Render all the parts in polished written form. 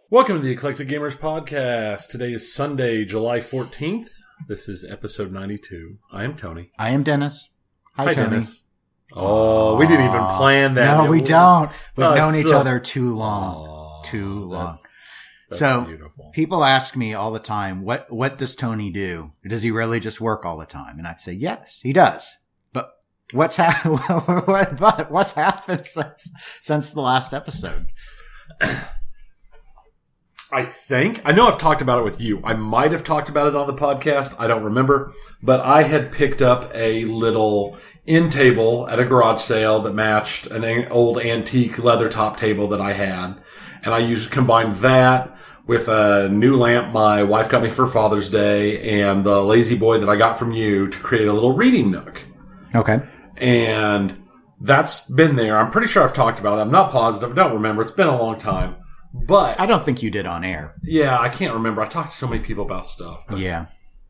Welcome to the Eclectic Gamers Podcast. Today is Sunday, July 14th. This is episode 92. I am Tony. I am Dennis. Hi, Tony. Dennis. Oh, we didn't even plan that. No, we don't. We've known each other too long. Too long. That's so beautiful. People ask me all the time, what does Tony do? Does he really just work all the time? And I say, yes, he does. But what's happened since the last episode? I know I've talked about it with you. I might have talked about it on the podcast. I don't remember. But I had picked up a little end table at a garage sale that matched an old antique leather top table that I had. And I combined that with a new lamp my wife got me for Father's Day and the Lazy Boy that I got from you to create a little reading nook. Okay. And that's been there. I'm pretty sure I've talked about it. I'm not positive. I don't remember. It's been a long time. But I don't think you did on air. Yeah, I can't remember. I talked to so many people about stuff. Yeah.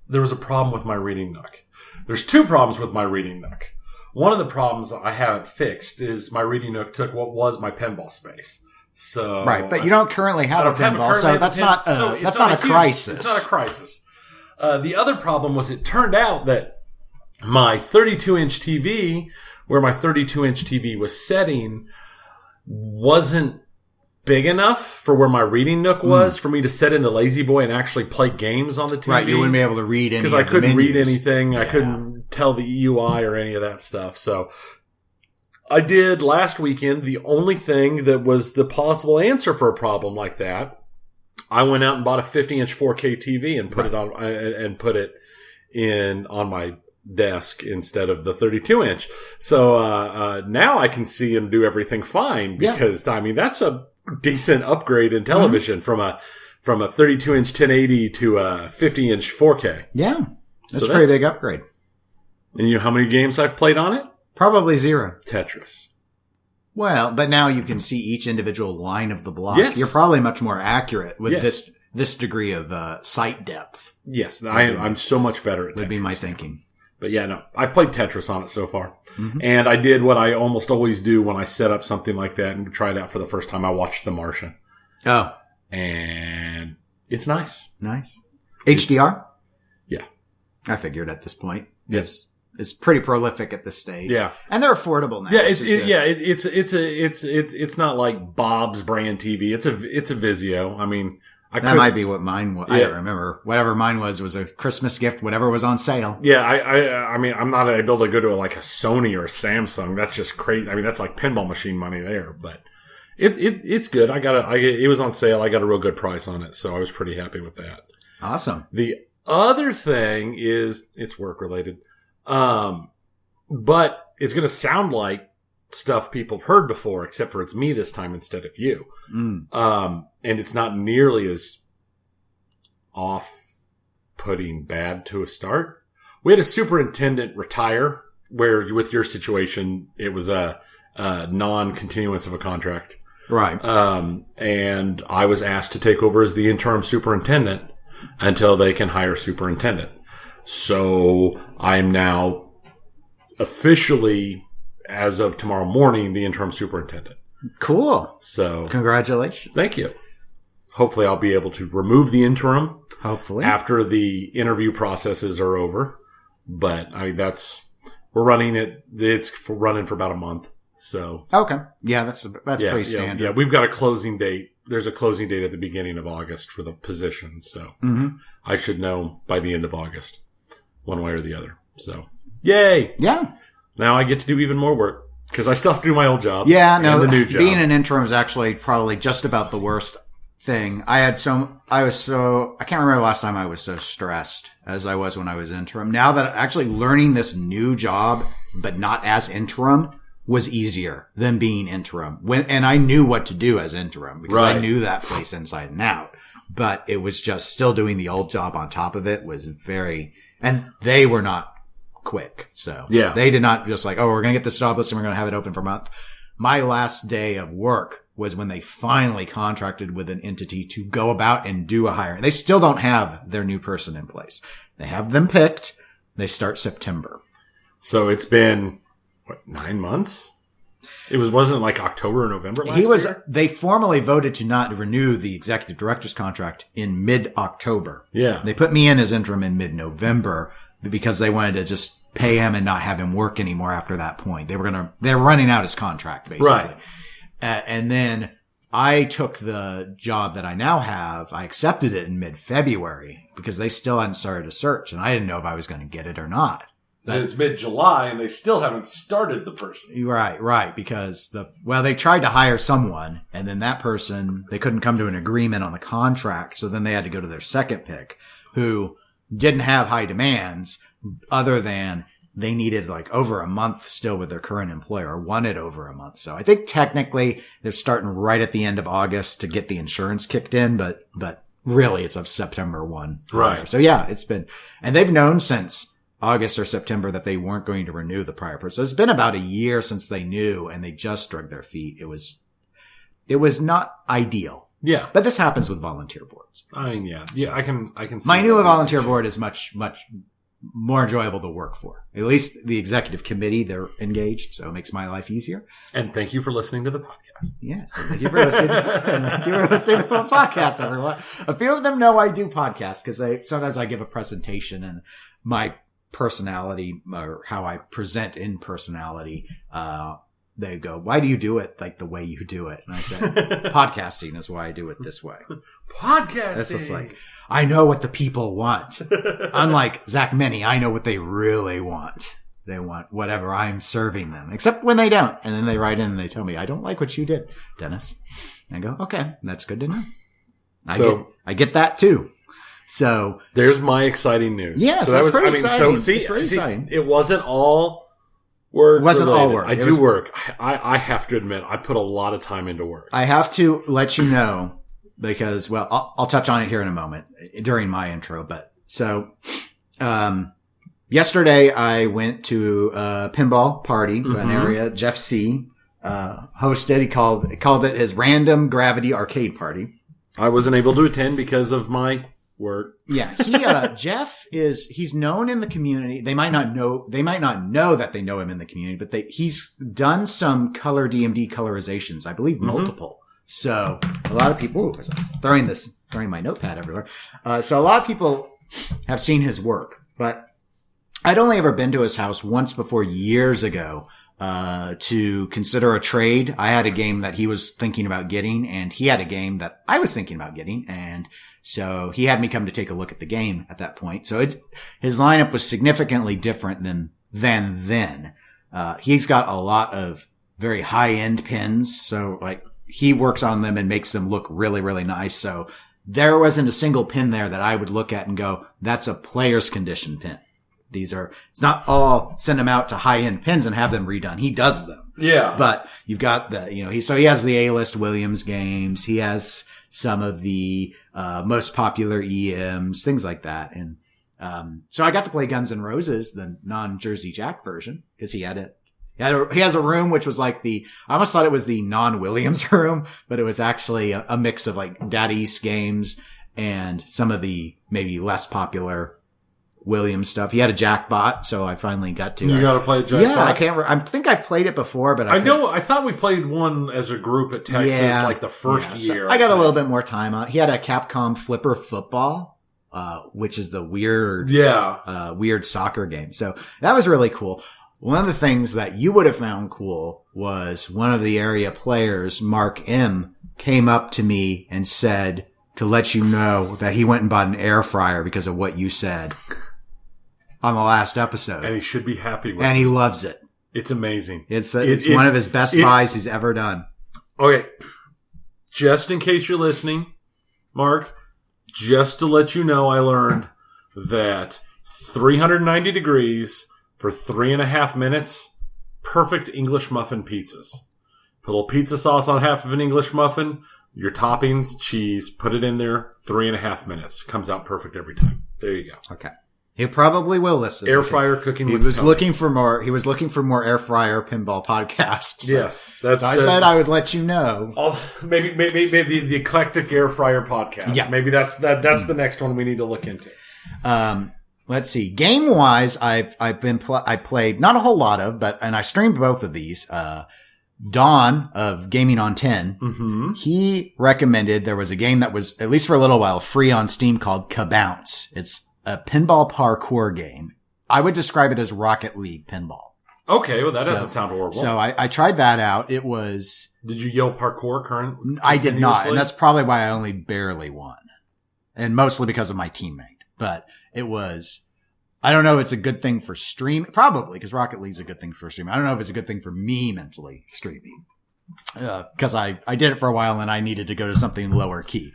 There was a problem with my reading nook. There's two problems with my reading nook. One of the problems I haven't fixed is my reading nook took what was my pinball space. So right, but you don't currently have a pinball, so that's not a crisis. It's not a crisis. The other problem was it turned out that my 32-inch TV, where my 32-inch TV was setting, wasn't big enough for where my reading nook was for me to set in the Lazy Boy and actually play games on the TV. Right, you wouldn't be able to read any because I couldn't read anything. Yeah. I couldn't tell the EUI or any of that stuff. So I did last weekend the only thing that was the possible answer for a problem like that. I went out and bought a 50-inch 4K TV and put it on my desk instead of the 32-inch. So now I can see and do everything fine because I mean that's a decent upgrade in television from a 32-inch 1080 to a 50-inch 4K. Yeah, that's a pretty big upgrade. And you know how many games I've played on it? Probably 0. Tetris. Well, but now you can see each individual line of the block. Yes. You're probably much more accurate with this degree of sight depth. Yes, I'm so much better at Tetris. Would be my thinking. But yeah, no, I've played Tetris on it so far. Mm-hmm. And I did what I almost always do when I set up something like that and try it out for the first time. I watched The Martian. Oh. And it's nice. Nice. HDR? Yeah. I figured at this point. Yes. It's pretty prolific at this stage. Yeah. And they're affordable now. Yeah, it's not like Bob's brand TV. It's a Vizio. I mean, that might be what mine was. I don't remember. Whatever mine was a Christmas gift, whatever was on sale. Yeah, I mean, I'm not able to go to like a Sony or a Samsung. That's just crazy. I mean, that's like pinball machine money there, but it's good. It was on sale. I got a real good price on it, so I was pretty happy with that. Awesome. The other thing is it's work related. But it's going to sound like stuff people have heard before, except for it's me this time instead of you. And it's not nearly as off-putting bad to a start. We had a superintendent retire, where with your situation, it was a non-continuance of a contract. Right. And I was asked to take over as the interim superintendent until they can hire a superintendent. So I'm now officially, as of tomorrow morning, the interim superintendent. Cool. So congratulations. Thank you. Hopefully I'll be able to remove the interim. Hopefully. After the interview processes are over. But I mean, we're running it. It's running for about a month. So. Okay. Yeah, that's pretty standard. Yeah, we've got a closing date. There's a closing date at the beginning of August for the position. So I should know by the end of August, one way or the other. So yay. Yeah. Now I get to do even more work. Because I still have to do my old job. Yeah, no, the new job. Being an interim is actually probably just about the worst thing. I can't remember the last time I was so stressed as I was when I was interim. Now that actually learning this new job, but not as interim, was easier than being interim. And I knew what to do as interim because I knew that place inside and out. But it was just still doing the old job on top of it was and they were not quick. So they did not just like, oh, we're going to get this job list and we're going to have it open for a month. My last day of work was when they finally contracted with an entity to go about and do a hiring. They still don't have their new person in place. They have them picked. They start September. So it's been, 9 months? Wasn't it like October or November last year? They formally voted to not renew the executive director's contract in mid-October. Yeah. They put me in as interim in mid-November because they wanted to just pay him and not have him work anymore after that point. They're running out his contract, basically. Right. And then I took the job that I now have. I accepted it in mid-February because they still hadn't started a search and I didn't know if I was going to get it or not. And it's mid-July and they still haven't started the person. Right. Because they tried to hire someone and then that person, they couldn't come to an agreement on the contract. So then they had to go to their second pick who didn't have high demands other than they needed like over a month still with their current employer, or wanted over a month. So I think technically they're starting right at the end of August to get the insurance kicked in, but really it's of September 1. Right. So yeah, and they've known since August or September that they weren't going to renew the prior person. So it's been about a year since they knew and they just dragged their feet. It was not ideal. Yeah. But this happens with volunteer boards. I mean, yeah. Yeah, I can see my new volunteer board is much, much more enjoyable to work for. At least the executive committee, they're engaged, so it makes my life easier. And thank you for listening to the podcast. Yes, thank you for listening. Thank you for listening to my podcast, everyone. A few of them know I do podcasts because sometimes I give a presentation and my personality or how I present in personality, they go, why do you do it like the way you do it? And I said, podcasting is why I do it this way. Podcasting. It's just like, I know what the people want. Unlike Zach Meny, I know what they really want. They want whatever I'm serving them, except when they don't. And then they write in and they tell me, I don't like what you did, Dennis. And I go, okay, that's good to know. I get that too. So there's my exciting news. Yes, so that's pretty exciting. So it's very exciting. It wasn't all work. It wasn't all work. I do work. I have to admit, I put a lot of time into work. I have to let you know because, well, I'll touch on it here in a moment during my intro. But so, yesterday I went to a pinball party, an area Jeff C. Hosted. He called it his Random Gravity Arcade Party. I wasn't able to attend because of my work. Yeah. Jeff he's known in the community. They might not know that they know him in the community, but he's done some color DMD colorizations, I believe multiple. So a lot of people, throwing my notepad everywhere. So a lot of people have seen his work, but I'd only ever been to his house once before years ago, to consider a trade. I had a game that he was thinking about getting and he had a game that I was thinking about getting. And so he had me come to take a look at the game at that point. So his lineup was significantly different than then. He's got a lot of very high end pins. So like he works on them and makes them look really, really nice. So there wasn't a single pin there that I would look at and go, that's a player's condition pin. It's not all send them out to high end pins and have them redone. He does them. Yeah. But you've got he has the A-list Williams games. He has some of the, most popular EMs, things like that. And, so I got to play Guns N' Roses, the non-Jersey Jack version, because he has a room which was like I almost thought it was the non-Williams room, but it was actually a mix of like Dad East games and some of the maybe less popular Williams stuff. He had a Jackbot, so I finally got to. You got to play Jackbot? Yeah, I can't. I think I've played it before, but I know. I thought we played one as a group at Texas, like the first year. So I got a little bit more time on. He had a Capcom Flipper Football, which is the weird soccer game. So that was really cool. One of the things that you would have found cool was one of the area players, Mark M, came up to me and said to let you know that he went and bought an air fryer because of what you said on the last episode. And he should be happy with it. And he loves it. It's amazing. It's one of his best buys he's ever done. Okay. Just in case you're listening, Mark, just to let you know, I learned that 390 degrees for 3.5 minutes, perfect English muffin pizzas. Put a little pizza sauce on half of an English muffin, your toppings, cheese, put it in there, 3.5 minutes. Comes out perfect every time. There you go. Okay. He probably will listen. Air fryer cooking. He was looking for more air fryer pinball podcasts. Yes, I said I would let you know. Maybe the eclectic air fryer podcast. Yeah, maybe that's the next one we need to look into. Let's see. Game wise, I played not a whole lot of, and I streamed both of these. Don of Gaming on 10, he recommended there was a game that was, at least for a little while, free on Steam called Kabounce. It's a pinball parkour game. I would describe it as Rocket League pinball. Okay, well, that doesn't sound horrible. So I tried that out. It was... Did you yell parkour current? I did not, and that's probably why I only barely won. And mostly because of my teammate. But it was... I don't know if it's a good thing for stream. Probably, because Rocket League's a good thing for streaming. I don't know if it's a good thing for me mentally streaming. Because I did it for a while and I needed to go to something lower key.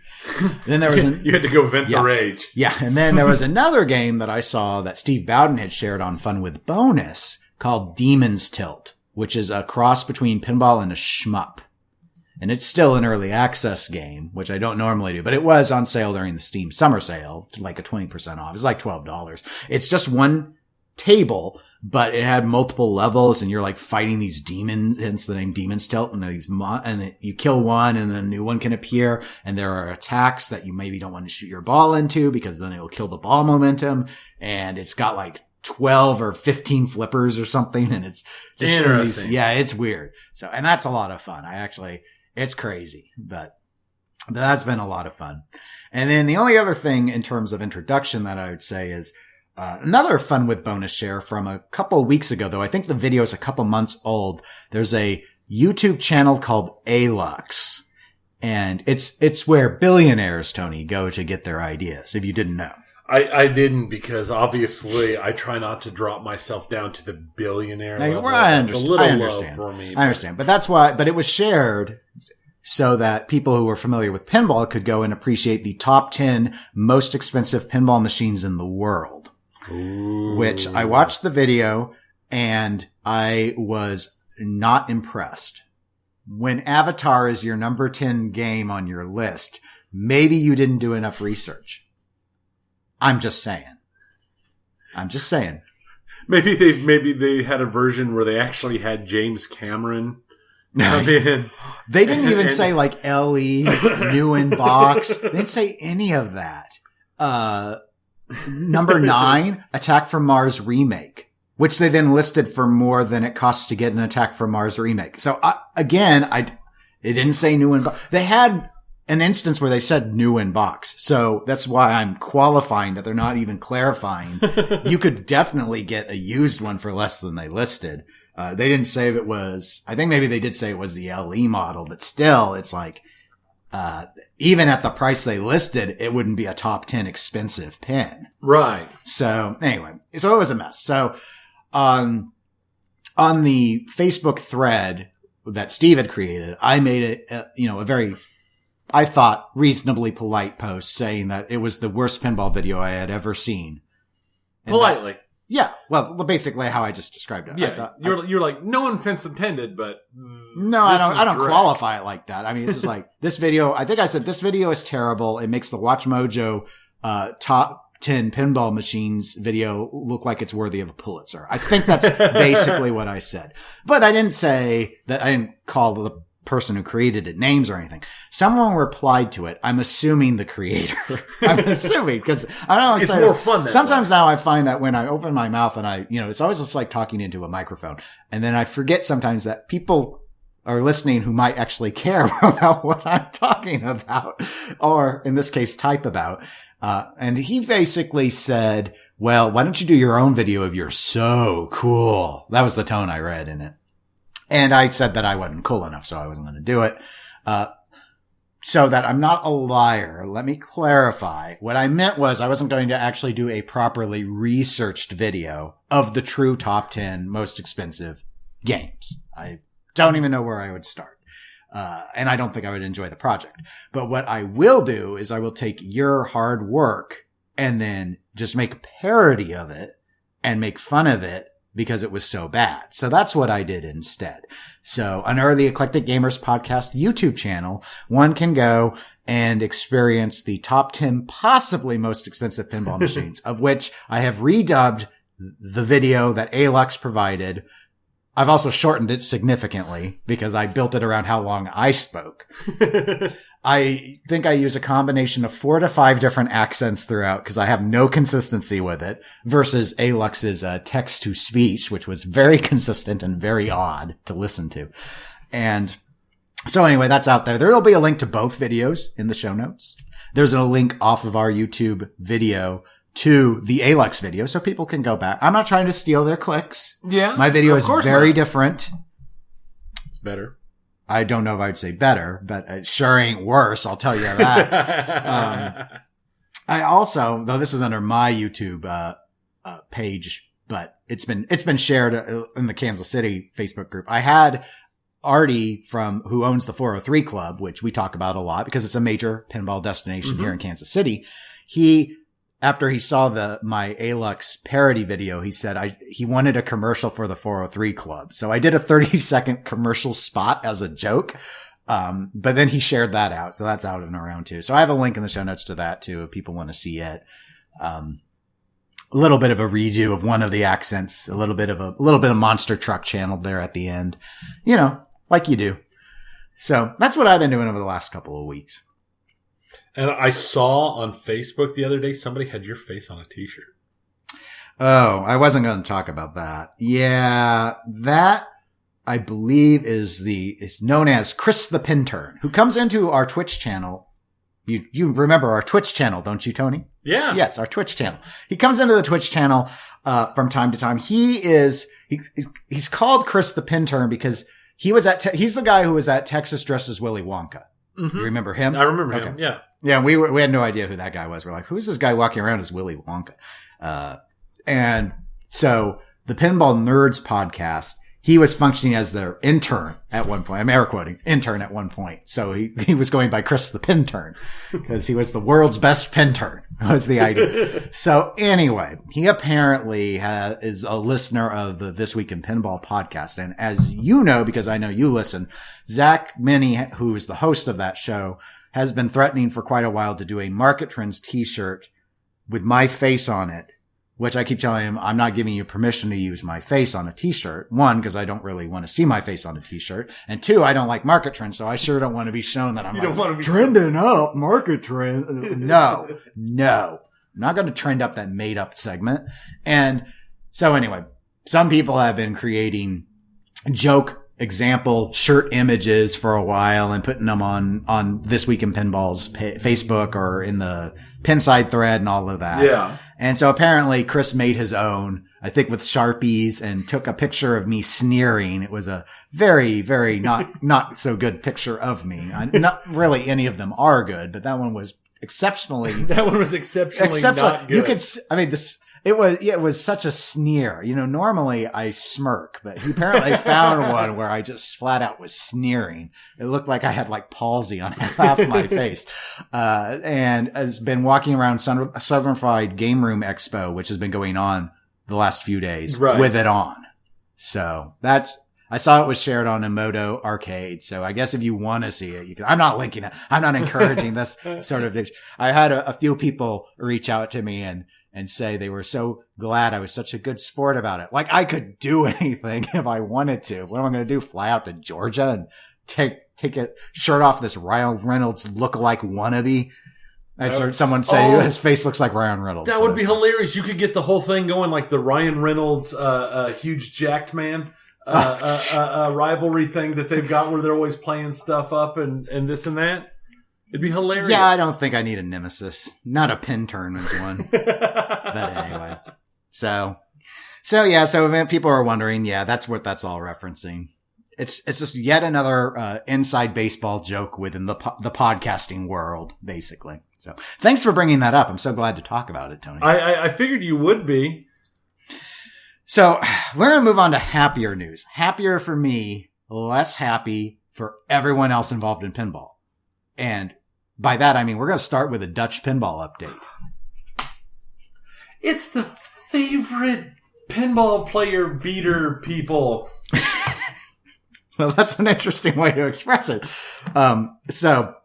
Then there was you had to go vent the rage. Yeah, and then there was another game that I saw that Steve Bowden had shared on Fun with Bonus called Demon's Tilt, which is a cross between pinball and a shmup. And it's still an early access game, which I don't normally do, but it was on sale during the Steam summer sale to like a 20% off. It's like $12. It's just one table, but it had multiple levels and you're like fighting these demons, hence the name Demon's Tilt, and you kill one and then a new one can appear, and there are attacks that you maybe don't want to shoot your ball into because then it'll kill the ball momentum, and it's got like 12 or 15 flippers or something, and it's just interesting. It's weird. So, and that's a lot of fun. It's crazy, but that's been a lot of fun. And then the only other thing in terms of introduction that I would say is another Fun with Bonus share from a couple of weeks ago, though I think the video is a couple months old. There's a YouTube channel called Alux, and it's where billionaires, Tony, go to get their ideas, if you didn't know. I didn't, because obviously I try not to drop myself down to the billionaire level. It's a little low for me. I understand. But that's why, but it was shared so that people who were familiar with pinball could go and appreciate the top 10 most expensive pinball machines in the world. Ooh. Which I watched the video and I was not impressed. When Avatar is your number 10 game on your list, maybe you didn't do enough research. I'm just saying. Maybe they had a version where they actually had James Cameron come in. They didn't even say like LE, new in box. They didn't say any of that. Number 9, Attack from Mars remake, which they then listed for more than it costs to get an Attack from Mars remake. So it didn't say new in box. They had an instance where they said new in box. So that's why I'm qualifying that they're not even clarifying. You could definitely get a used one for less than they listed. They didn't say if it was, I think maybe they did say it was the LE model, but still it's like, even at the price they listed, it wouldn't be a top 10 expensive pin. Right. So anyway, so it was a mess. So, on the Facebook thread that Steve had created, I made a very, I thought, reasonably polite post saying that it was the worst pinball video I had ever seen. And politely. Yeah. Well, basically how I just described it. Yeah. You're like, no offense intended, but. No, I don't qualify it like that. I mean, it's just like this video. I think I said this video is terrible. It makes the Watch Mojo, top 10 pinball machines video look like it's worthy of a Pulitzer. I think that's basically what I said. But I didn't say that. I didn't call the person who created it names or anything. Someone replied to it. I'm assuming the creator. I'm assuming because I don't know. It's more fun. Sometimes now I find that when I open my mouth and it's always just like talking into a microphone. And then I forget sometimes that people are listening who might actually care about what I'm talking about, or in this case, type about. And he basically said, well, why don't you do your own video of you're so cool? That was the tone I read in it. And I said that I wasn't cool enough, so I wasn't going to do it. So that I'm not a liar, let me clarify. What I meant was I wasn't going to actually do a properly researched video of the true top 10 most expensive games. I don't even know where I would start. And I don't think I would enjoy the project. But what I will do is I will take your hard work and then just make a parody of it and make fun of it because it was so bad. So that's what I did instead. So on the Eclectic Gamers podcast YouTube channel, one can go and experience the top 10 possibly most expensive pinball machines, of which I have redubbed the video that Alux provided. I've also shortened it significantly because I built it around how long I spoke. I think I use a combination of 4 to 5 different accents throughout because I have no consistency with it versus Alux's text to speech, which was very consistent and very odd to listen to. And so anyway, that's out there. There will be a link to both videos in the show notes. There's a link off of our YouTube video to the Alex video, so people can go back. I'm not trying to steal their clicks. Yeah. My video is very different. It's better. I don't know if I'd say better, but it sure ain't worse. I'll tell you that. I also, though this is under my YouTube page, but it's been shared in the Kansas City Facebook group. I had Artie who owns the 403 Club, which we talk about a lot because it's a major pinball destination here in Kansas City. After he saw my Alux parody video, he said he wanted a commercial for the 403 Club. So I did a 30-second commercial spot as a joke. But then he shared that out. So that's out and around too. So I have a link in the show notes to that too, if people want to see it. A little bit of a redo of one of the accents, a little bit of monster truck channeled there at the end, like you do. So that's what I've been doing over the last couple of weeks. And I saw on Facebook the other day, somebody had your face on a t-shirt. Oh, I wasn't going to talk about that. Yeah, that I believe it's known as Chris the Pintern, who comes into our Twitch channel. You remember our Twitch channel, don't you, Tony? Yeah. Yes, our Twitch channel. He comes into the Twitch channel, from time to time. He's called Chris the Pintern because he's the guy who was at Texas dressed as Willy Wonka. Mm-hmm. You remember him? I remember him. Yeah. Yeah. We had no idea who that guy was. We're like, who's this guy walking around as Willy Wonka? And so the Pinball Nerds podcast, he was functioning as their intern at one point. I'm air quoting intern at one point. So he was going by Chris the Pintern because he was the world's best Pintern was the idea. So anyway, he apparently is a listener of the This Week in Pinball podcast. And as you know, because I know you listen, Zach Minnie, who is the host of that show, has been threatening for quite a while to do a Market Trends t-shirt with my face on it, which I keep telling him, I'm not giving you permission to use my face on a t-shirt. One, because I don't really want to see my face on a t-shirt. And two, I don't like Market Trends, so I sure don't want to be shown that I'm trending up Market Trend. No. I'm not going to trend up that made up segment. And so anyway, some people have been creating joke example shirt images for a while and putting them on This Week in Pinball's Facebook or in the Pinside thread and all of that. Yeah. And so apparently Chris made his own, I think with Sharpies, and took a picture of me sneering. It was a very, very not so good picture of me. Not really any of them are good, but that one was exceptionally. That one was exceptionally not good. You could, it was such a sneer. Normally I smirk, but he apparently found one where I just flat out was sneering. It looked like I had like palsy on half my face. And has been walking around Southern Fried Game Room Expo, which has been going on the last few days with it on. So I saw it was shared on Emoto Arcade. So I guess if you want to see it, you can. I'm not linking it. I'm not encouraging this sort of. I had a few people reach out to me and say they were so glad I was such a good sport about it. Like I could do anything if I wanted to. What am I going to do? Fly out to Georgia and take a shirt off this Ryan Reynolds lookalike wannabe? I'd heard someone say his face looks like Ryan Reynolds. That would be hilarious. You could get the whole thing going like the Ryan Reynolds, huge jacked man, rivalry thing that they've got where they're always playing stuff up and this and that. It'd be hilarious. Yeah, I don't think I need a nemesis. Not a Pintern is one. But anyway. So people are wondering, that's what that's all referencing. It's just yet another inside baseball joke within the podcasting world, basically. So thanks for bringing that up. I'm so glad to talk about it, Tony. I figured you would be. So we're going to move on to happier news. Happier for me, less happy for everyone else involved in pinball. And by that, I mean, we're going to start with a Dutch pinball update. It's the Favorite pinball player beater people. Well, that's an interesting way to express it. So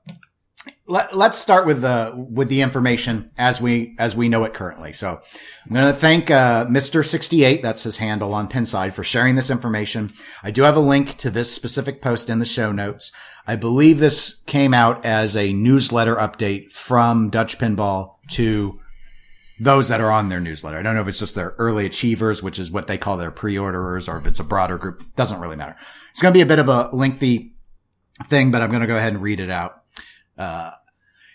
let's start with the information as we know it currently. So I'm going to thank Mr. 68, that's his handle on Pinside, for sharing this information. I do have a link to this specific post in the show notes. I believe this came out as a newsletter update from Dutch Pinball to those that are on their newsletter. I don't know if it's just their early achievers, which is what they call their pre-orderers, or if it's a broader group. Doesn't really matter. It's going to be a bit of a lengthy thing, but I'm going to go ahead and read it out.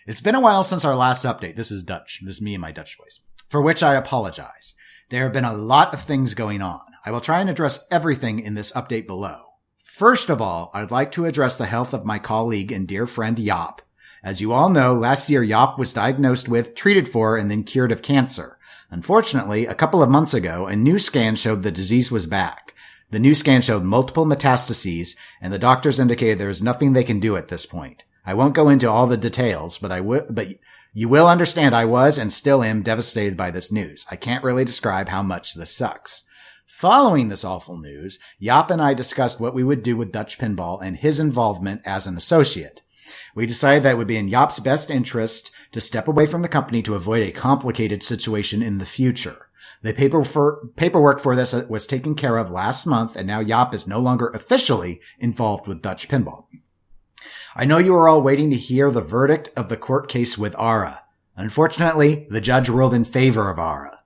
It's been a while since our last update. This is Dutch. This is me and my Dutch voice, for which I apologize. There have been a lot of things going on. I will try and address everything in this update below. First of all, I'd like to address the health of my colleague and dear friend Jaap. As you all know, last year Jaap was diagnosed with, treated for, and then cured of cancer. Unfortunately, a couple of months ago, a new scan showed the disease was back. The new scan showed multiple metastases, and the doctors indicated there is nothing they can do at this point. I won't go into all the details, but you will understand I was and still am devastated by this news. I can't really describe how much this sucks. Following this awful news, Jaap and I discussed what we would do with Dutch Pinball and his involvement as an associate. We decided that it would be in Jaap's best interest to step away from the company to avoid a complicated situation in the future. The paperwork for this was taken care of last month, and now Jaap is no longer officially involved with Dutch Pinball. I know you are all waiting to hear the verdict of the court case with ARA. Unfortunately, the judge ruled in favor of ARA.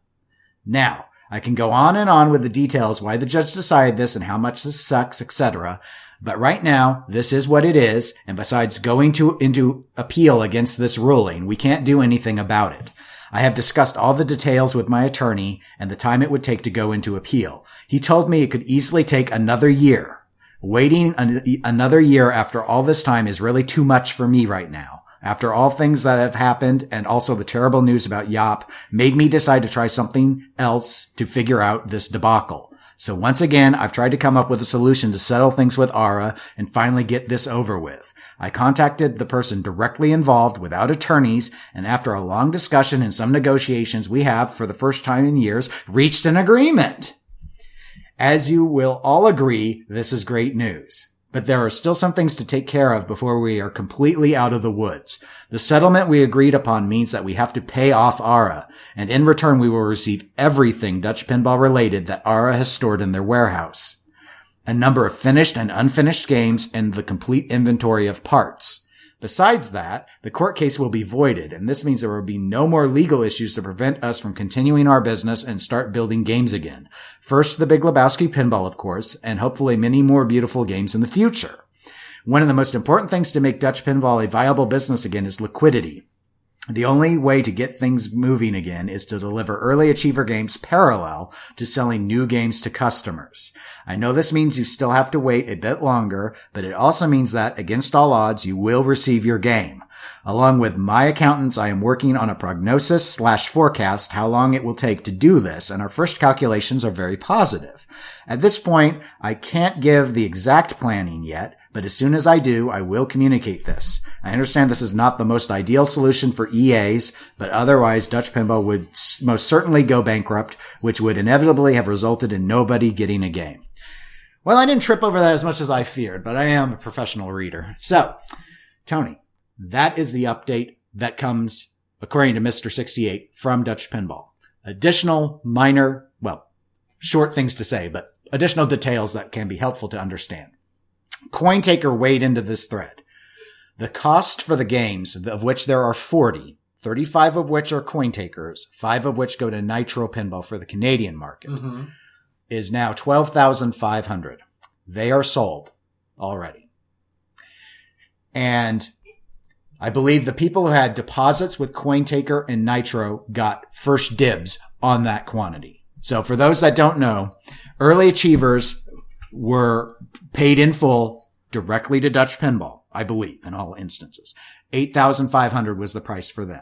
Now, I can go on and on with the details why the judge decided this and how much this sucks, etc. But right now, this is what it is, and besides going into appeal against this ruling, we can't do anything about it. I have discussed all the details with my attorney and the time it would take to go into appeal. He told me it could easily take another year. Waiting another year after all this time is really too much for me right now. After all things that have happened and also the terrible news about Jaap made me decide to try something else to figure out this debacle. So once again, I've tried to come up with a solution to settle things with ARA and finally get this over with. I contacted the person directly involved without attorneys, and after a long discussion and some negotiations, we have, for the first time in years, reached an agreement. As you will all agree, this is great news. But there are still some things to take care of before we are completely out of the woods. The settlement we agreed upon means that we have to pay off ARA, and in return we will receive everything Dutch Pinball related that ARA has stored in their warehouse. A number of finished and unfinished games and the complete inventory of parts. Besides that, the court case will be voided, and this means there will be no more legal issues to prevent us from continuing our business and start building games again. First, the Big Lebowski Pinball, of course, and hopefully many more beautiful games in the future. One of the most important things to make Dutch Pinball a viable business again is liquidity. The only way to get things moving again is to deliver early achiever games parallel to selling new games to customers. I know this means you still have to wait a bit longer, but it also means that, against all odds, you will receive your game. Along with my accountants, I am working on a prognosis/forecast how long it will take to do this, and our first calculations are very positive. At this point, I can't give the exact planning yet, but as soon as I do, I will communicate this. I understand this is not the most ideal solution for EAs, but otherwise Dutch Pinball would most certainly go bankrupt, which would inevitably have resulted in nobody getting a game. Well, I didn't trip over that as much as I feared, but I am a professional reader. So, Tony, that is the update that comes, according to Mr. 68, from Dutch Pinball. Additional minor, short things to say, but additional details that can be helpful to understand. CoinTaker weighed into this thread. The cost for the games, of which there are 40, 35 of which are CoinTakers, 5 of which go to Nitro Pinball for the Canadian market, is now $12,500. They are sold already. And I believe the people who had deposits with CoinTaker and Nitro got first dibs on that quantity. So for those that don't know, early achievers were paid in full directly to Dutch Pinball, I believe, in all instances. $8,500 was the price for them.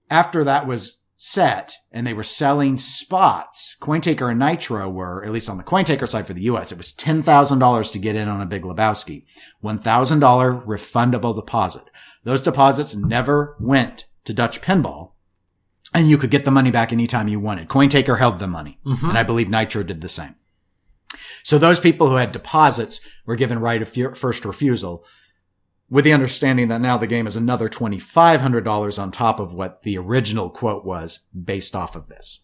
After that was set and they were selling spots, CoinTaker and Nitro were, at least on the CoinTaker side for the US, it was $10,000 to get in on a Big Lebowski. $1,000 refundable deposit. Those deposits never went to Dutch Pinball, and you could get the money back anytime you wanted. CoinTaker held the money, and I believe Nitro did the same. So those people who had deposits were given right of first refusal, with the understanding that now the game is another $2,500 on top of what the original quote was based off of this.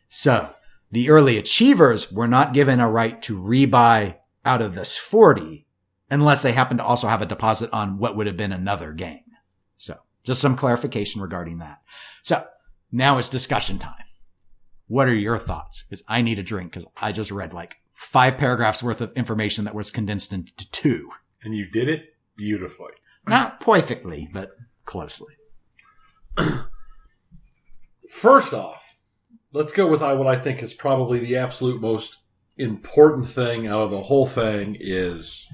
So the early achievers were not given a right to rebuy out of this 40 unless they happen to also have a deposit on what would have been another game. So just some clarification regarding that. So Now it's discussion time. What are your thoughts? Because I need a drink because I just read like 5 paragraphs worth of information that was condensed into 2. And you did it beautifully. Not perfectly, but closely. First off, let's go with what I think is probably the absolute most important thing out of the whole thing is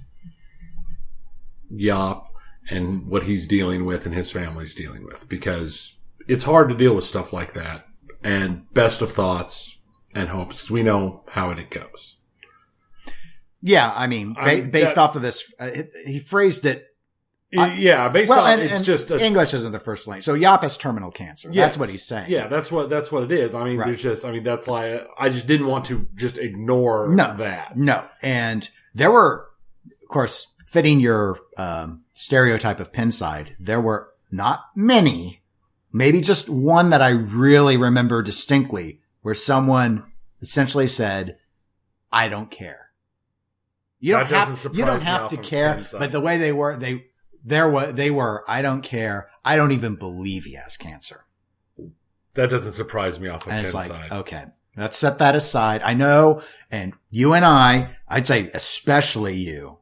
Yop and what he's dealing with and his family's dealing with. Because it's hard to deal with stuff like that. And best of thoughts and hopes. We know how it goes. Yeah, I mean, based off of this, he phrased it. It's just English isn't the first language. So Yop has terminal cancer. Yes. That's what he's saying. Yeah, that's what it is. I mean, that's like, I just didn't want to just ignore that. No. And there were, of course, fitting your stereotype of Pinside, there were not many, maybe just one that I really remember distinctly, where someone essentially said, I don't care. You don't have to care, but the way they were, I don't care. I don't even believe he has cancer. That doesn't surprise me off of and it's Pinside. Like, okay, let's set that aside. I know, and you and I'd say especially you,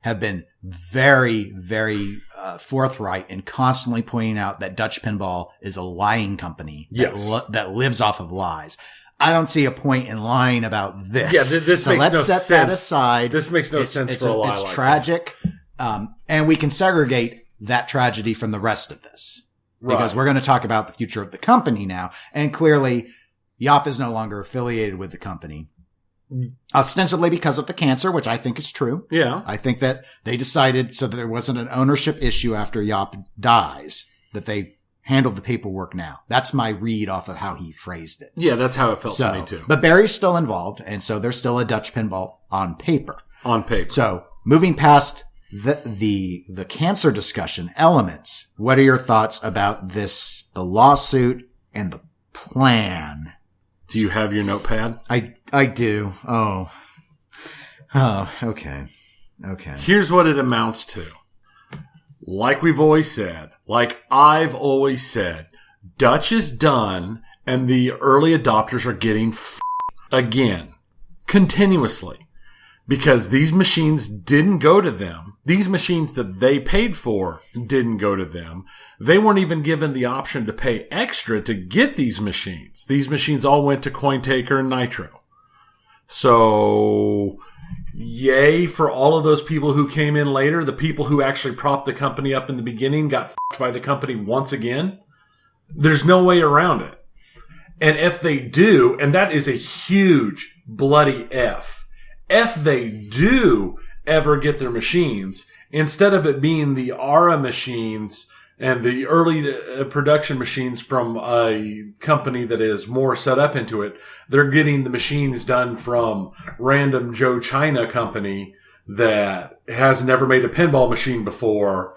have been very, very forthright in constantly pointing out that Dutch Pinball is a lying company that lives off of lies. I don't see a point in lying about this. Yeah, this so makes let's no set sense. That aside. This makes no sense for a lie It's like tragic. And we can segregate that tragedy from the rest of this. Because we're going to talk about the future of the company now. And clearly, Yop is no longer affiliated with the company. Ostensibly because of the cancer, which I think is true. Yeah. I think that they decided so that there wasn't an ownership issue after Yop dies, that they handled the paperwork now. That's my read off of how he phrased it. Yeah, that's how it felt to me too. But Barry's still involved, and so there's still a Dutch Pinball on paper. On paper. So moving past the cancer discussion elements, what are your thoughts about the lawsuit and the plan? Do you have your notepad? I do. Oh, okay. Here's what it amounts to. Like we've always said, like I've always said, Dutch is done and the early adopters are getting again, continuously. Because these machines didn't go to them. These machines that they paid for didn't go to them. They weren't even given the option to pay extra to get these machines. These machines all went to CoinTaker and Nitro. So, yay for all of those people who came in later. The people who actually propped the company up in the beginning got f***ed by the company once again. There's no way around it. And if they do, and that is a huge bloody F. If they do ever get their machines, instead of it being the ARA machines and the early production machines from a company that is more set up into it, they're getting the machines done from random Joe China company that has never made a pinball machine before,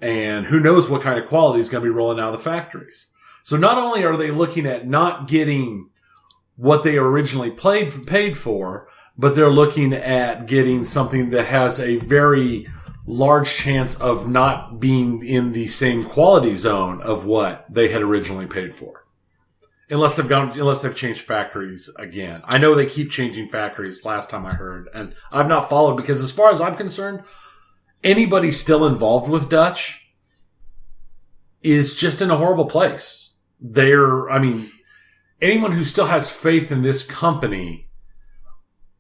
and who knows what kind of quality is going to be rolling out of the factories. So not only are they looking at not getting what they originally paid for, but they're looking at getting something that has a very large chance of not being in the same quality zone of what they had originally paid for. Unless they've changed factories again. I know they keep changing factories last time I heard, and I've not followed because as far as I'm concerned, anybody still involved with Dutch is just in a horrible place. Anyone who still has faith in this company,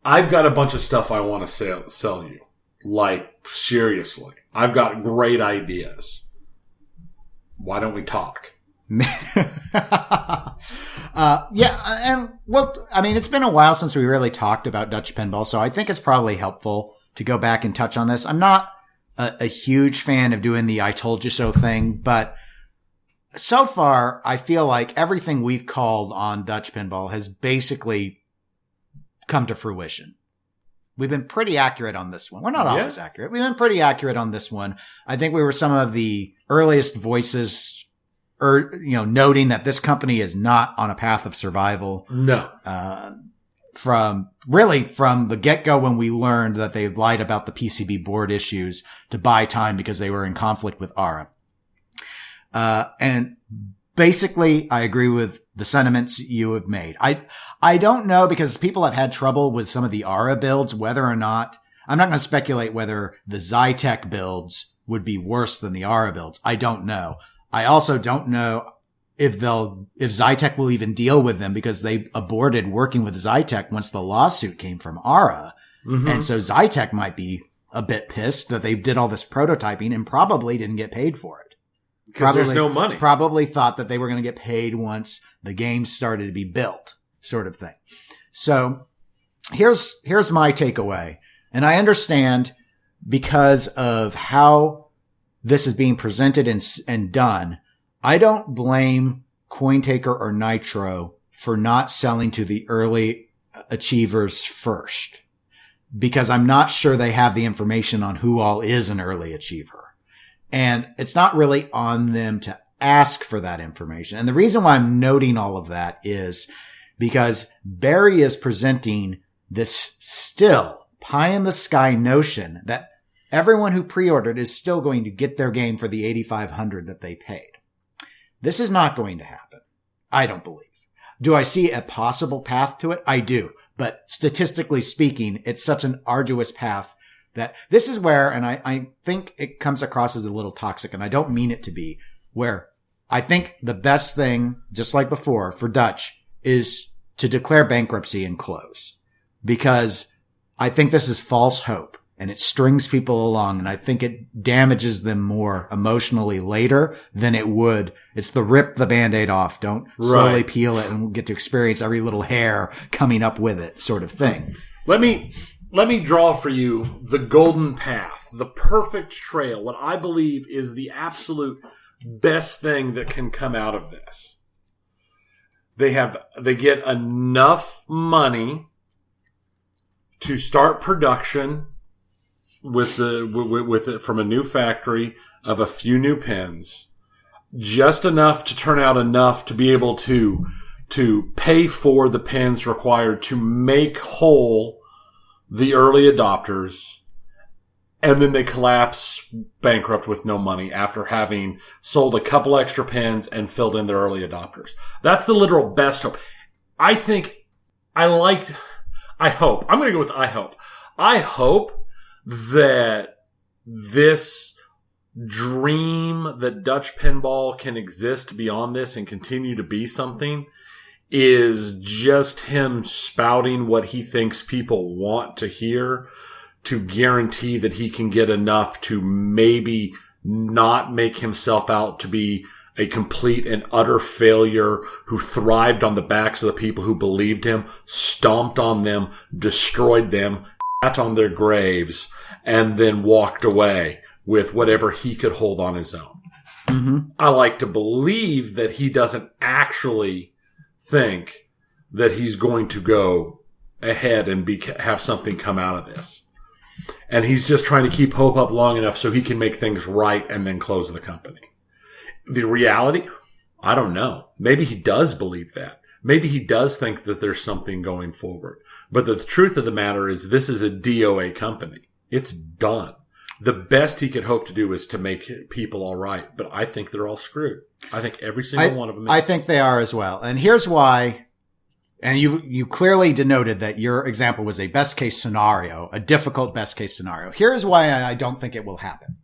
I've got a bunch of stuff I want to sell you. Like, seriously. I've got great ideas. Why don't we talk? It's been a while since we really talked about Dutch Pinball, so I think it's probably helpful to go back and touch on this. I'm not a huge fan of doing the I told you so thing, but so far, I feel like everything we've called on Dutch Pinball has basically come to fruition. We've been pretty accurate on this one. We're not always accurate. We've been pretty accurate on this one. I think we were some of the earliest voices, noting that this company is not on a path of survival. No. From the get-go when we learned that they lied about the PCB board issues to buy time because they were in conflict with ARA. basically, I agree with the sentiments you have made. I don't know, because people have had trouble with some of the ARA builds, whether or not, I'm not going to speculate whether the Zytec builds would be worse than the ARA builds. I don't know. I also don't know if Zytec will even deal with them, because they aborted working with Zytec once the lawsuit came from ARA. Mm-hmm. And so Zytec might be a bit pissed that they did all this prototyping and probably didn't get paid for it. Because there's no money. Probably thought that they were going to get paid once the game started to be built, sort of thing. So here's my takeaway. And I understand, because of how this is being presented and done, I don't blame CoinTaker or Nitro for not selling to the early achievers first, because I'm not sure they have the information on who all is an early achiever. And it's not really on them to ask for that information. And the reason why I'm noting all of that is because Barry is presenting this still pie in the sky notion that everyone who pre-ordered is still going to get their game for the $8,500 that they paid. This is not going to happen. I don't believe. Do I see a possible path to it? I do. But statistically speaking, it's such an arduous path that this is where, and I think it comes across as a little toxic, and I don't mean it to be, where I think the best thing, just like before, for Dutch is to declare bankruptcy and close. Because I think this is false hope, and it strings people along, and I think it damages them more emotionally later than it would. It's the rip the Band-Aid off, don't slowly peel it and get to experience every little hair coming up with it sort of thing. Let me draw for you the golden path, the perfect trail, what I believe is the absolute best thing that can come out of this. They get enough money to start production with it from a new factory of a few new pins, just enough to turn out enough to be able to pay for the pins required to make whole the early adopters, and then they collapse bankrupt with no money after having sold a couple extra pins and filled in their early adopters. That's the literal best hope. I hope. I'm going to go with I hope. I hope that this dream that Dutch Pinball can exist beyond this and continue to be something is just him spouting what he thinks people want to hear to guarantee that he can get enough to maybe not make himself out to be a complete and utter failure who thrived on the backs of the people who believed him, stomped on them, destroyed them, sat on their graves, and then walked away with whatever he could hold on his own. Mm-hmm. I like to believe that he doesn't actually think that he's going to go ahead and have something come out of this. And he's just trying to keep hope up long enough so he can make things right and then close the company. The reality, I don't know. Maybe he does believe that. Maybe he does think that there's something going forward. But the truth of the matter is this is a DOA company. It's done. The best he could hope to do is to make people all right. But I think they're all screwed. I think every single one of them is. I think they are as well. And here's why. And you clearly denoted that your example was a best case scenario, a difficult best case scenario.Here's why I don't think it will happen.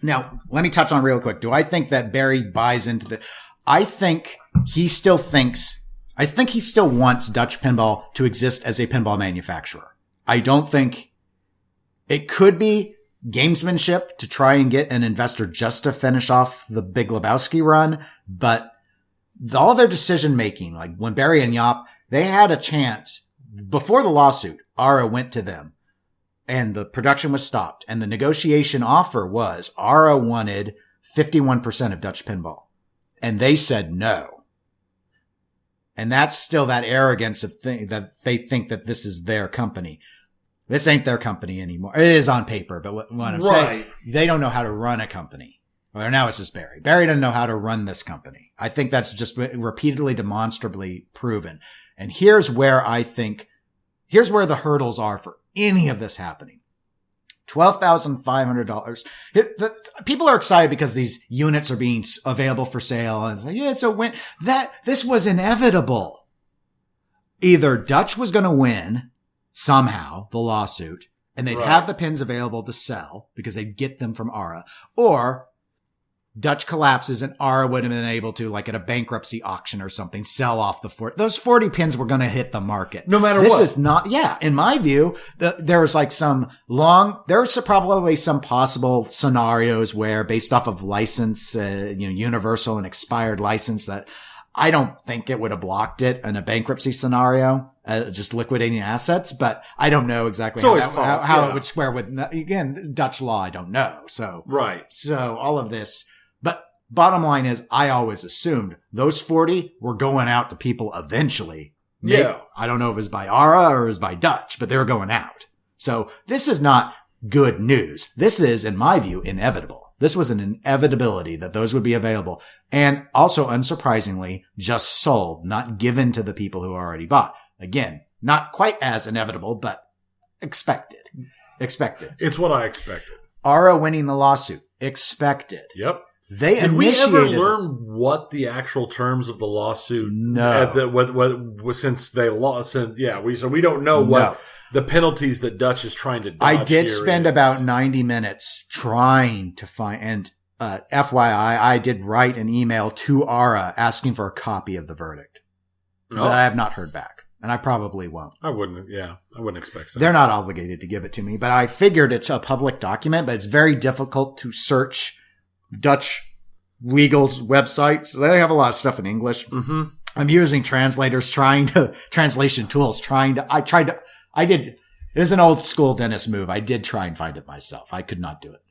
Now, let me touch on real quick. Do I think that Barry buys into I think he still wants Dutch Pinball to exist as a pinball manufacturer. I don't think it could be gamesmanship to try and get an investor just to finish off the Big Lebowski run, but all their decision making, like when Barry and Yop, they had a chance before the lawsuit. ARA went to them and the production was stopped, and the negotiation offer was ARA wanted 51% of Dutch Pinball, and they said no. And that's still that arrogance of that they think that this is their company. This ain't their company anymore. It is on paper, but what I'm saying, they don't know how to run a company. Well, now it's just Barry. Barry doesn't know how to run this company. I think that's just repeatedly, demonstrably proven. And here's where the hurdles are for any of this happening. $12,500. People are excited because these units are being available for sale. And it's like, yeah, it's a win. This was inevitable. Either Dutch was going to win somehow the lawsuit and they'd have the pins available to sell because they'd get them from ARA, or Dutch collapses and ARA would have been able to, like at a bankruptcy auction or something, sell off the 40. Those 40 pins were going to hit the market. No matter what. This is not, in my view, there was like there's probably some possible scenarios where based off of license, universal and expired license, that I don't think it would have blocked it in a bankruptcy scenario, just liquidating assets, but I don't know exactly how it would square with, again, Dutch law. I don't know. So, So all of this. But bottom line is, I always assumed those 40 were going out to people eventually. Maybe, I don't know if it was by ARA or it was by Dutch, but they were going out. So this is not good news. This is, in my view, inevitable. This was an inevitability that those would be available. And also, unsurprisingly, just sold, not given to the people who already bought. Again, not quite as inevitable, but expected. It's what I expected. ARA winning the lawsuit. Expected. Yep. Did we ever learn what the actual terms of the lawsuit? No. So we don't know what the penalties that Dutch is trying to dodge. I did spend about 90 minutes trying to find, and FYI, I did write an email to ARA asking for a copy of the verdict. But I have not heard back. And I probably won't. I wouldn't expect so. They're not obligated to give it to me, but I figured it's a public document, but it's very difficult to search Dutch legal's website. So they have a lot of stuff in English. Mm-hmm. I'm using translators, translation tools, it was an old school dentist move. I did try and find it myself. I could not do it.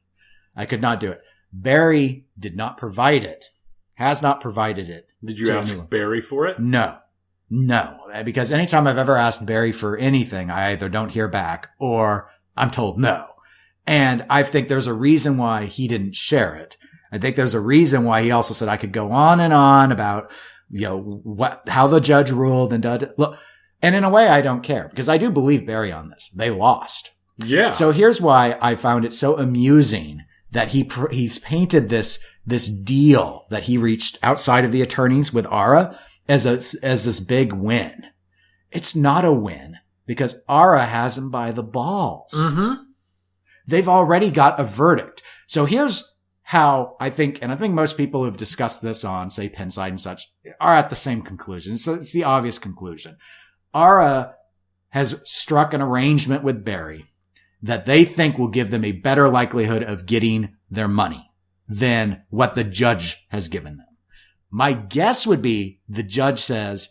Barry did not provide it, has not provided it. Did you ask Barry for it? No, because anytime I've ever asked Barry for anything, I either don't hear back or I'm told no. And I think there's a reason why he didn't share it. I think there's a reason why he also said I could go on and on about, how the judge ruled and look. And in a way, I don't care because I do believe Barry on this. They lost. Yeah. So here's why I found it so amusing that he's painted this deal that he reached outside of the attorneys with ARA as this big win. It's not a win because ARA has him by the balls. Mm-hmm. They've already got a verdict. So here's how I think most people who've discussed this on, say, Pinside and such, are at the same conclusion. So it's the obvious conclusion. ARA has struck an arrangement with Barry that they think will give them a better likelihood of getting their money than what the judge has given them. My guess would be the judge says,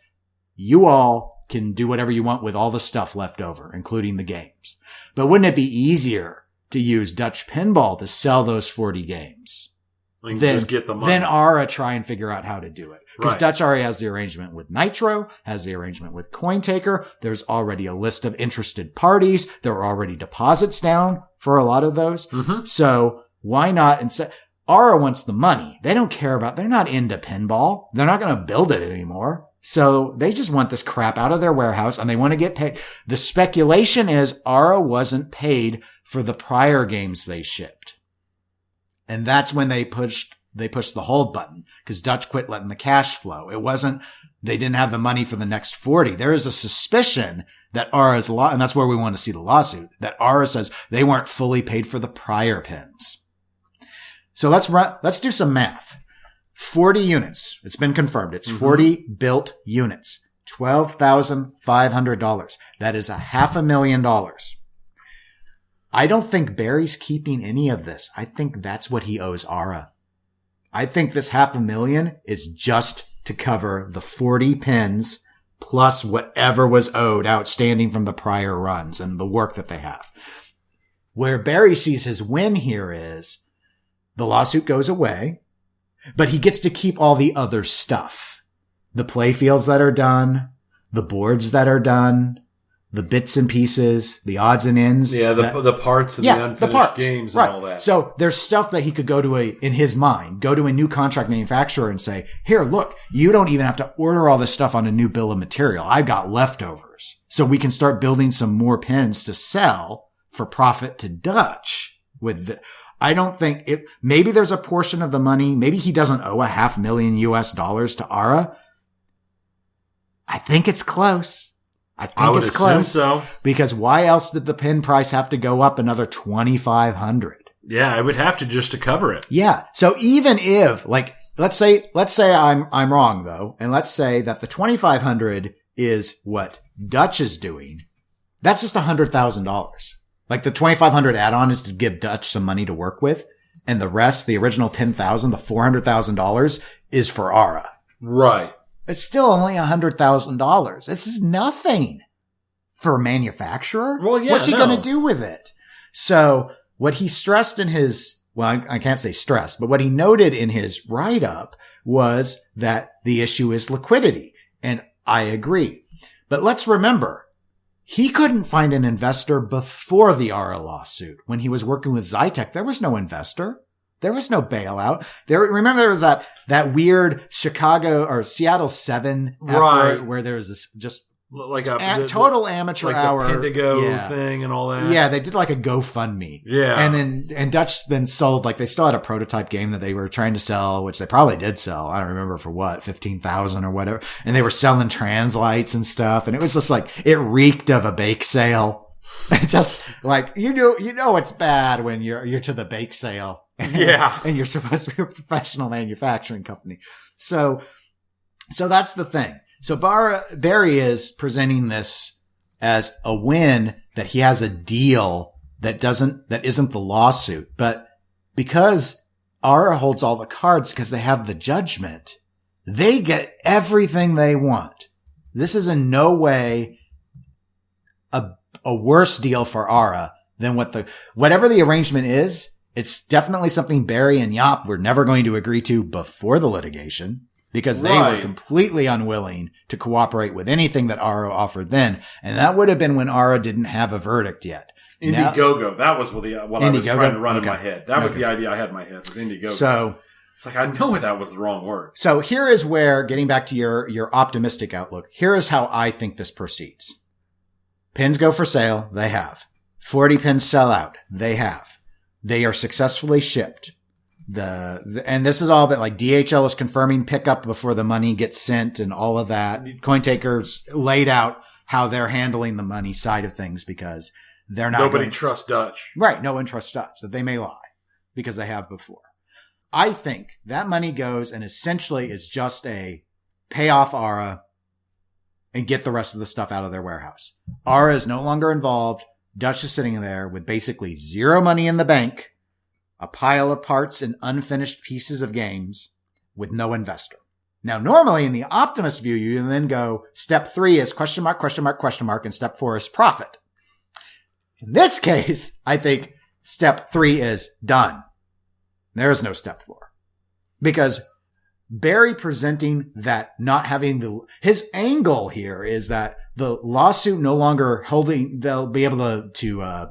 you all can do whatever you want with all the stuff left over, including the games. But wouldn't it be easier to use Dutch Pinball to sell those 40 games? Just get the money. Then ARA try and figure out how to do it. Because Right. Dutch already has the arrangement with Nitro, has the arrangement with CoinTaker. There's already a list of interested parties. There are already deposits down for a lot of those. Mm-hmm. So why not instead? ARA wants the money. They don't care about, they're not into pinball. They're not going to build it anymore. So they just want this crap out of their warehouse and they want to get paid. The speculation is ARA wasn't paid for the prior games they shipped. And that's when they pushed the hold button because Dutch quit letting the cash flow. It wasn't, they didn't have the money for the next 40. There is a suspicion that ARA's and that's where we want to see the lawsuit, that ARA says they weren't fully paid for the prior pins. So let's do some math. 40 units. It's been confirmed. It's 40 built units. $12,500. That is $500,000. I don't think Barry's keeping any of this. I think that's what he owes ARA. I think this $500,000 is just to cover the 40 pins plus whatever was owed outstanding from the prior runs and the work that they have. Where Barry sees his win here is the lawsuit goes away, but he gets to keep all the other stuff. The play fields that are done, the boards that are done, the bits and pieces, the odds and ends. Yeah, the parts and the unfinished games and all that. So there's stuff that he could go to in his mind, go to a new contract manufacturer and say, here, look, you don't even have to order all this stuff on a new bill of material. I've got leftovers. So we can start building some more pins to sell for profit to Dutch with the, I don't think it, maybe there's a portion of the money. Maybe he doesn't owe $500,000 US to Ara. I think it's close. I think would it's close. assume so. Because why else did the pin price have to go up another 2,500? Yeah, I would have to just to cover it. Yeah. So even if, like, let's say I'm wrong though, and let's say that the 2,500 is what Dutch is doing. That's just $100,000. Like the 2,500 add-on is to give Dutch some money to work with, and the rest, the original 10,000, the $400,000 is for Ara. Right. It's still only $100,000. This is nothing for a manufacturer. Well, yeah, what's he going to do with it? So what he stressed in his, well, I can't say stressed, but what he noted in his write-up was that the issue is liquidity. And I agree. But let's remember, he couldn't find an investor before the Ara lawsuit. When he was working with Zytec, there was no investor. There was no bailout. Remember there was that weird Chicago or Seattle 7 effort right. where there was this just like total amateur like hour the Pindigo thing and all that. Yeah, they did like a GoFundMe. Yeah. And Dutch then sold, like they still had a prototype game that they were trying to sell, which they probably did sell. I don't remember for what, 15,000 or whatever. And they were selling translights and stuff. And it was just like, it reeked of a bake sale. Just like, you know it's bad when you're to the bake sale. Yeah. And you're supposed to be a professional manufacturing company. So that's the thing. So Barry is presenting this as a win that he has a deal that isn't the lawsuit. But because Ara holds all the cards because they have the judgment, they get everything they want. This is in no way a worse deal for Ara than whatever the arrangement is. It's definitely something Barry and Yop were never going to agree to before the litigation because they were completely unwilling to cooperate with anything that Ara offered then. And that would have been when Ara didn't have a verdict yet. Indiegogo. That was what I was trying to run in my head. That was the idea I had in my head was Indiegogo. So it's like, I know that was the wrong word. So here is where, getting back to your optimistic outlook, here is how I think this proceeds. Pins go for sale. They have. 40 pins sell out. They have. They are successfully shipped. And this is all been like DHL is confirming pickup before the money gets sent and all of that. CoinTaker's laid out how they're handling the money side of things because they're not. Nobody trusts Dutch. Right. No one trusts Dutch that they may lie because they have before. I think that money goes and essentially is just a pay off Ara and get the rest of the stuff out of their warehouse. Ara is no longer involved. Dutch is sitting there with basically zero money in the bank, a pile of parts and unfinished pieces of games with no investor. Now, normally in the optimist view, you then go, step 3 is question mark, and step 4 is profit. In this case, I think step 3 is done. There is no step 4 because Barry presenting that not having his angle here is that the lawsuit no longer they'll be able to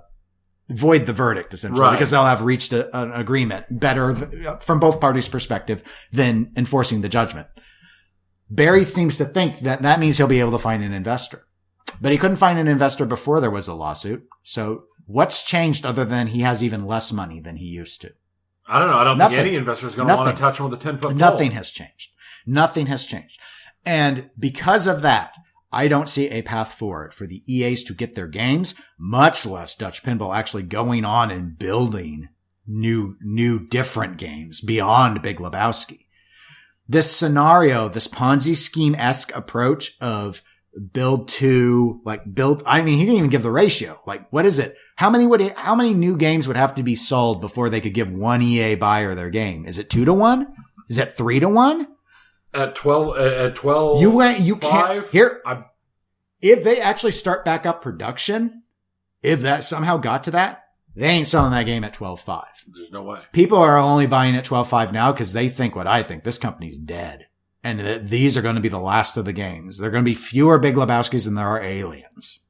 void the verdict essentially because they'll have reached an agreement better from both parties' perspective than enforcing the judgment. Barry seems to think that means he'll be able to find an investor, but he couldn't find an investor before there was a lawsuit. So what's changed other than he has even less money than he used to? I don't know. I don't think any investor is going to want to touch him with a 10-foot pole. Nothing has changed. Nothing has changed. And because of that, I don't see a path forward for the EAs to get their games, much less Dutch Pinball actually going on and building new different games beyond Big Lebowski. This scenario, this Ponzi scheme-esque approach of build to, he didn't even give the ratio. Like, what is it? How many new games would have to be sold before they could give one EA buyer their game? Is it 2-to-1? Is it 3-to-1? At 12, you can't here. If they actually start back up production, if that somehow got to that, they ain't selling that game at 12.5. There's no way. People are only buying at 12.5 now because they think what I think. This company's dead. And these are going to be the last of the games. There are going to be fewer Big Lebowskis than there are Aliens.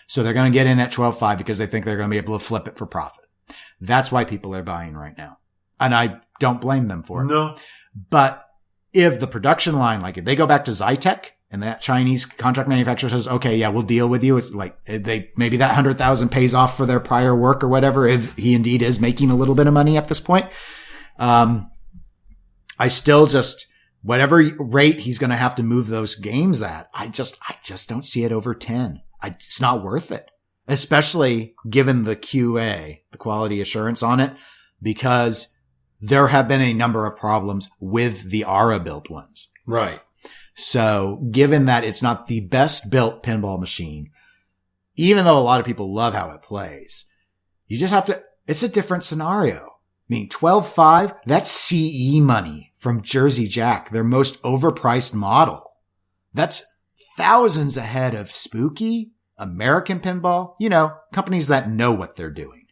So they're going to get in at 12.5 because they think they're going to be able to flip it for profit. That's why people are buying right now. And I don't blame them for it. No. But if the production line, like if they go back to Zytec and that Chinese contract manufacturer says, okay, yeah, we'll deal with you. It's like maybe that 100,000 pays off for their prior work or whatever. If he indeed is making a little bit of money at this point. I still just, whatever rate he's going to have to move those games at, I just don't see it over 10. It's not worth it, especially given the QA, the quality assurance on it, because there have been a number of problems with the ARA built ones. Right. So given that it's not the best built pinball machine, even though a lot of people love how it plays, you just have to, it's a different scenario. I mean, 12.5, that's CE money from Jersey Jack, their most overpriced model. That's thousands ahead of Spooky, American Pinball, companies that know what they're doing.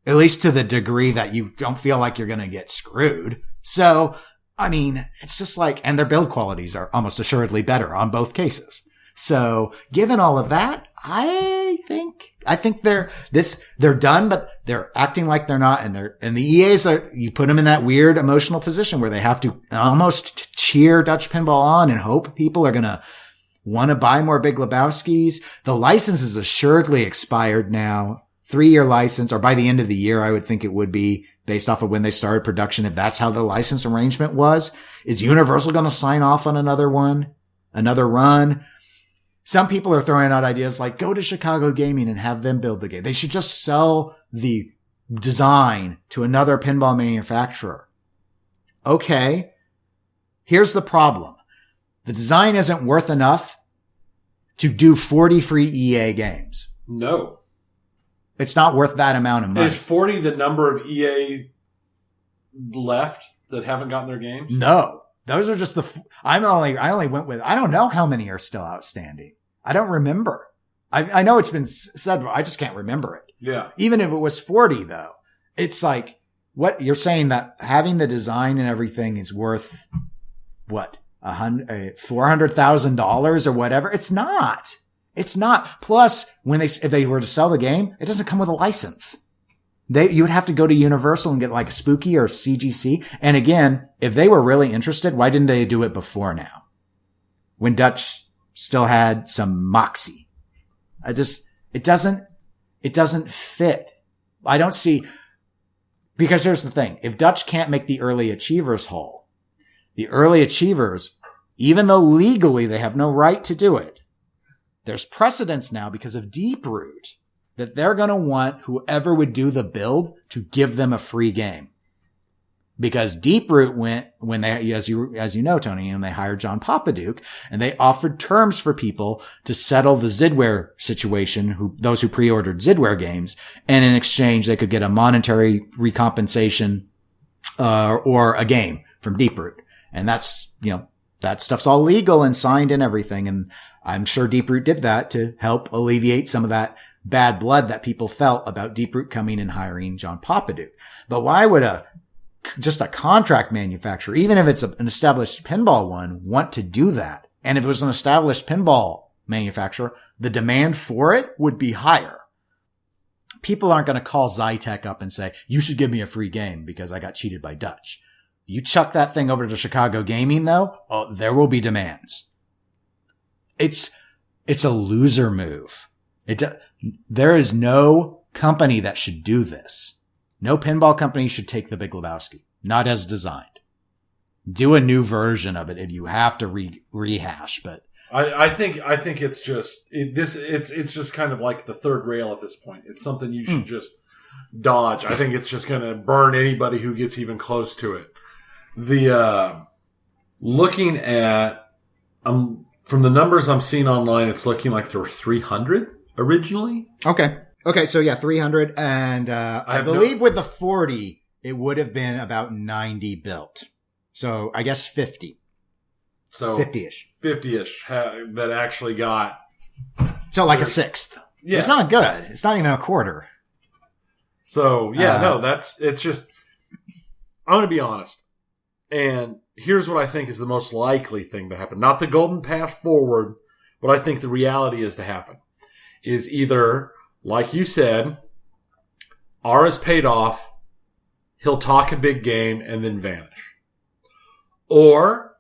At least to the degree that you don't feel like you're going to get screwed. So, I mean, it's just like, and their build qualities are almost assuredly better on both cases. So, given all of that, I think they're done, but they're acting like they're not. And the EAs you put them in that weird emotional position where they have to almost cheer Dutch pinball on and hope people are going to want to buy more Big Lebowskis. The license is assuredly expired now. 3-year license, or by the end of the year, I would think it would be based off of when they started production. If that's how the license arrangement was, is Universal going to sign off on another run? Some people are throwing out ideas like go to Chicago Gaming and have them build the game. They should just sell the design to another pinball manufacturer. Okay. Here's the problem. The design isn't worth enough to do 40 free EA games. No. It's not worth that amount of money. Is 40 the number of EA left that haven't gotten their games? No. Those are just I only went with, I don't know how many are still outstanding. I don't remember. I know it's been said, but I just can't remember it. Yeah. Even if it was 40 though, it's like, what you're saying that having the design and everything is worth what? $400,000 or whatever. It's not. It's not. Plus, if they were to sell the game, it doesn't come with a license. You would have to go to Universal and get like Spooky or CGC. And again, if they were really interested, why didn't they do it before now? When Dutch still had some moxie. It doesn't fit. I don't see, because here's the thing. If Dutch can't make the early achievers whole, the early achievers, even though legally they have no right to do it, there's precedence now because of Deeproot that they're going to want whoever would do the build to give them a free game. Because Deeproot went when they, as you know, Tony, and they hired John Papaduke, and they offered terms for people to settle the Zidware situation, those who pre-ordered Zidware games, and in exchange they could get a monetary recompensation or a game from Deeproot. And that's, that stuff's all legal and signed and everything. And I'm sure Deeproot did that to help alleviate some of that bad blood that people felt about Deeproot coming and hiring John Papaduke. But why would just a contract manufacturer, even if it's an established pinball one, want to do that? And if it was an established pinball manufacturer, the demand for it would be higher. People aren't going to call Zytec up and say, you should give me a free game because I got cheated by Dutch. You chuck that thing over to Chicago Gaming though, there will be demands. It's a loser move. There is no company that should do this. No pinball company should take the Big Lebowski, not as designed. Do a new version of it if you have to rehash, but I think it's just it's just kind of like the third rail at this point. It's something you should just dodge. I think it's just going to burn anybody who gets even close to it. Looking at from the numbers I'm seeing online, it's looking like there were 300 originally. Okay, so yeah, 300, and I believe with the 40, it would have been about 90 built. So I guess 50. So 50-ish. 50-ish that actually got. So like a sixth. Yeah. It's not good. It's not even a quarter. So yeah, it's just, I'm going to be honest. And here's what I think is the most likely thing to happen. Not the golden path forward, but I think the reality is to happen. Is either, like you said, Ara's paid off, he'll talk a big game and then vanish. Or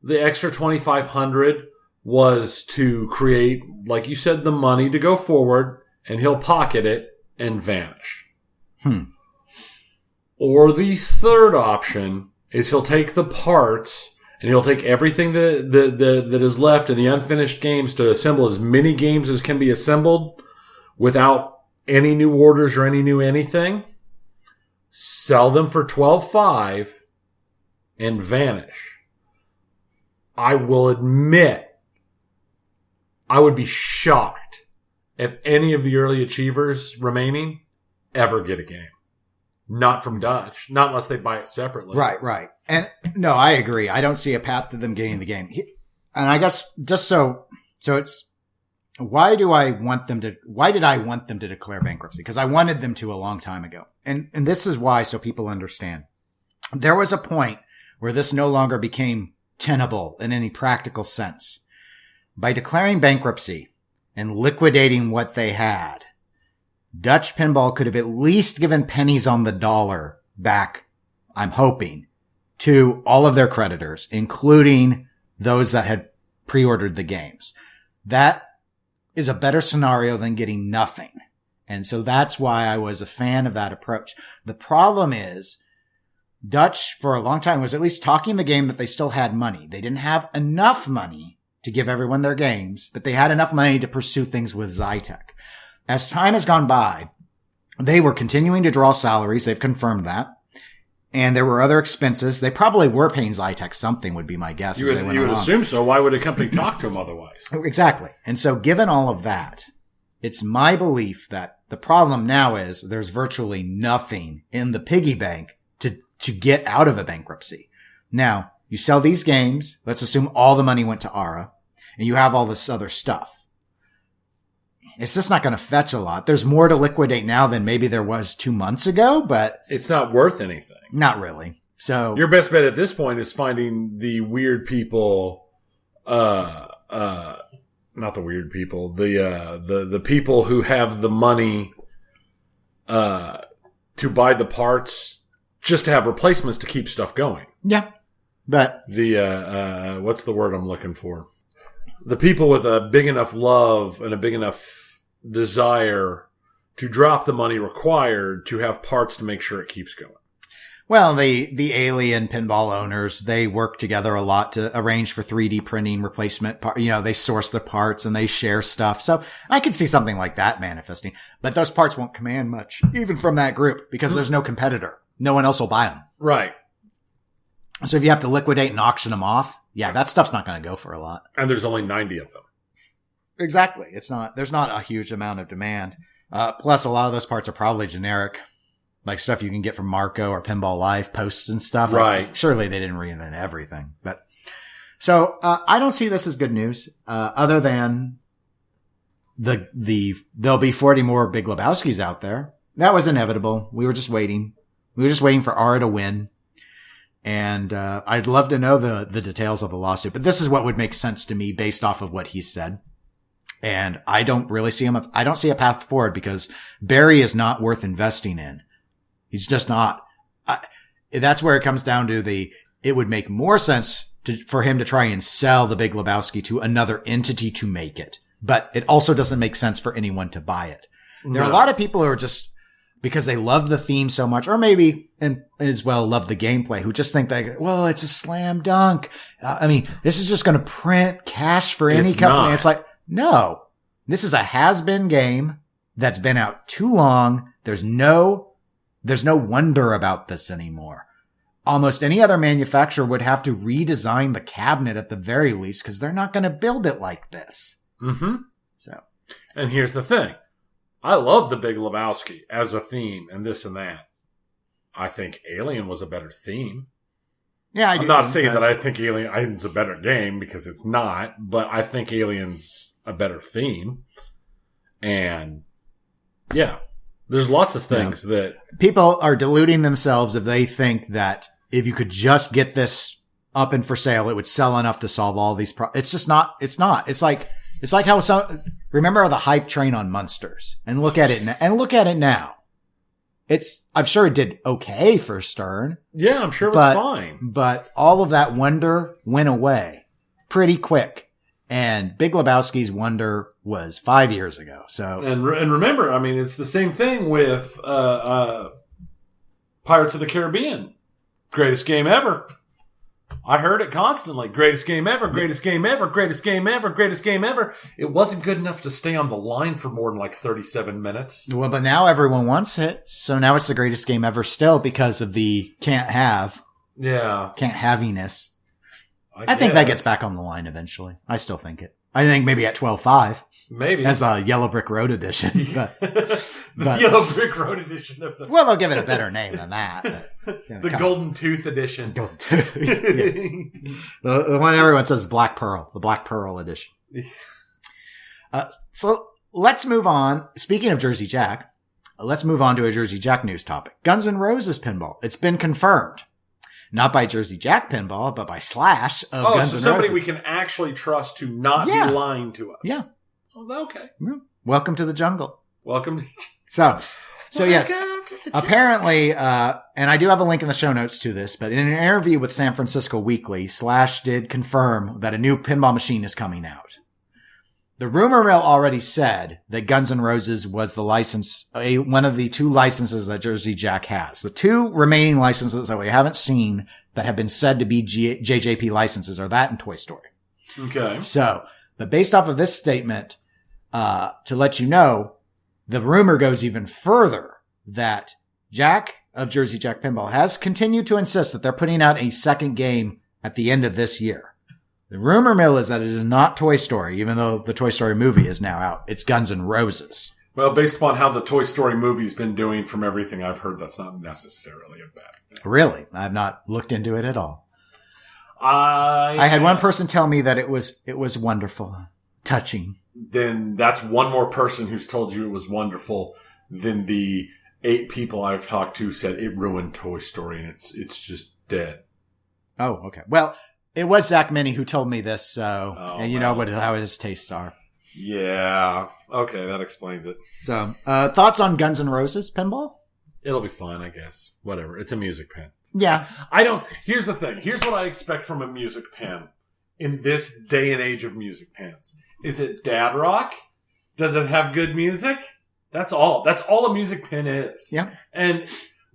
the extra 2,500 was to create, like you said, the money to go forward, and he'll pocket it and vanish. Or the third option is he'll take the parts and he'll take everything that is left in the unfinished games to assemble as many games as can be assembled without any new orders or any new anything, sell them for $12.5 and vanish. I will admit, I would be shocked if any of the early achievers remaining ever get a game. Not from Dutch. Not unless they buy it separately. Right. And no, I agree. I don't see a path to them getting the game. And I guess just so it's, why did I want them to declare bankruptcy? Because I wanted them to a long time ago. And this is why, so people understand. There was a point where this no longer became tenable in any practical sense. By declaring bankruptcy and liquidating what they had, Dutch Pinball could have at least given pennies on the dollar back, I'm hoping, to all of their creditors, including those that had pre-ordered the games. That is a better scenario than getting nothing. And so that's why I was a fan of that approach. The problem is Dutch, for a long time, was at least talking the game that they still had money. They didn't have enough money to give everyone their games, but they had enough money to pursue things with Zytec. As time has gone by, they were continuing to draw salaries. They've confirmed that. And there were other expenses. They probably were paying Zytec something, would be my guess. You would assume so. Why would a company talk to them otherwise? Exactly. And so given all of that, it's my belief that the problem now is there's virtually nothing in the piggy bank to get out of a bankruptcy. Now, you sell these games. Let's assume all the money went to ARA, and you have all this other stuff. It's just not going to fetch a lot. There's more to liquidate now than maybe there was 2 months ago, but it's not worth anything. Not really. So your best bet at this point is finding the weird people, not the weird people, the people who have the money, to buy the parts just to have replacements to keep stuff going. Yeah. But what's the word I'm looking for? The people with a big enough love and a big enough desire to drop the money required to have parts to make sure it keeps going. Well, the Alien Pinball owners, they work together a lot to arrange for 3D printing replacement parts. You know, they source the parts and they share stuff. So I could see something like that manifesting. But those parts won't command much, even from that group, because there's no competitor. No one else will buy them. Right. So if you have to liquidate and auction them off, yeah, that stuff's not going to go for a lot. And there's only 90 of them. Exactly. There's not a huge amount of demand. Plus a lot of those parts are probably generic, like stuff you can get from Marco or Pinball Live posts and stuff. Right. Surely they didn't reinvent everything, but so, I don't see this as good news, other than there'll be 40 more Big Lebowskis out there. That was inevitable. We were just waiting. We were just waiting for Ara to win. And, I'd love to know the details of the lawsuit, but this is what would make sense to me based off of what he said. And I don't really see I don't see a path forward because Barry is not worth investing in. He's just not. That's where it comes down to it would make more sense for him to try and sell the Big Lebowski to another entity to make it. But it also doesn't make sense for anyone to buy it. There are a lot of people who are just, because they love the theme so much, or maybe and as well love the gameplay, who just think that, well, it's a slam dunk. I mean, this is just going to print cash for any company. It's like, no, this is a has-been game that's been out too long. There's no wonder about this anymore. Almost any other manufacturer would have to redesign the cabinet at the very least because they're not going to build it like this. Mm-hmm. So, and here's the thing. I love the Big Lebowski as a theme and this and that. I think Alien was a better theme. Yeah, I do. I'm not saying that I think Alien's a better game because it's not, but I think Alien's a better theme. And yeah, there's lots of things that people are deluding themselves if they think that if you could just get this up and for sale, it would sell enough to solve all these problems. It's just not. It's not. It's like how remember the hype train on Munsters and look at it now. I'm sure it did okay for Stern. Yeah, I'm sure it was fine. But all of that wonder went away pretty quick. And Big Lebowski's Wonder was 5 years ago. So and remember, I mean, it's the same thing with Pirates of the Caribbean. Greatest game ever. I heard it constantly. Greatest game ever, greatest game ever, greatest game ever, greatest game ever. It wasn't good enough to stay on the line for more than like 37 minutes. Well, but now everyone wants it. So now it's the greatest game ever still because of the can't haviness. I think that gets back on the line eventually. I still think it. I think maybe at 12.5. Maybe. As a Yellow Brick Road edition. But, the Yellow Brick Road edition of the... Well, they'll give it a better name than that. But, the Golden Tooth edition. Golden Tooth. The one everyone says Black Pearl. The Black Pearl edition. So let's move on. Speaking of Jersey Jack, let's move on to a Jersey Jack news topic. Guns N' Roses pinball. It's been confirmed. Not by Jersey Jack Pinball, but by Slash of Guns N' Roses. Somebody we can actually trust to not be lying to us. Yeah. Oh, okay. Welcome to the jungle. Welcome. So yes, apparently, and I do have a link in the show notes to this, but in an interview with San Francisco Weekly, Slash did confirm that a new pinball machine is coming out. The rumor mill already said that Guns N' Roses was the license, one of the 2 licenses that Jersey Jack has. The 2 remaining licenses that we haven't seen that have been said to be JJP licenses are that and Toy Story. Okay. So, but based off of this statement, to let you know, the rumor goes even further that Jack of Jersey Jack Pinball has continued to insist that they're putting out a second game at the end of this year. The rumor mill is that it is not Toy Story, even though the Toy Story movie is now out. It's Guns N' Roses. Well, based upon how the Toy Story movie's been doing from everything I've heard, that's not necessarily a bad thing. Really? I've not looked into it at all. I had one person tell me that it was wonderful, touching. Then that's one more person who's told you it was wonderful than the 8 people I've talked to said it ruined Toy Story and it's just dead. Oh, okay. Well, it was Zach Minnie who told me this, so and you know how his tastes are. Yeah. Okay, that explains it. So, thoughts on Guns N' Roses pinball? It'll be fun, I guess. Whatever. It's a music pen. Yeah. Here's the thing. Here's what I expect from a music pen in this day and age of music pens. Is it dad rock? Does it have good music? That's all. That's all a music pen is. Yeah. And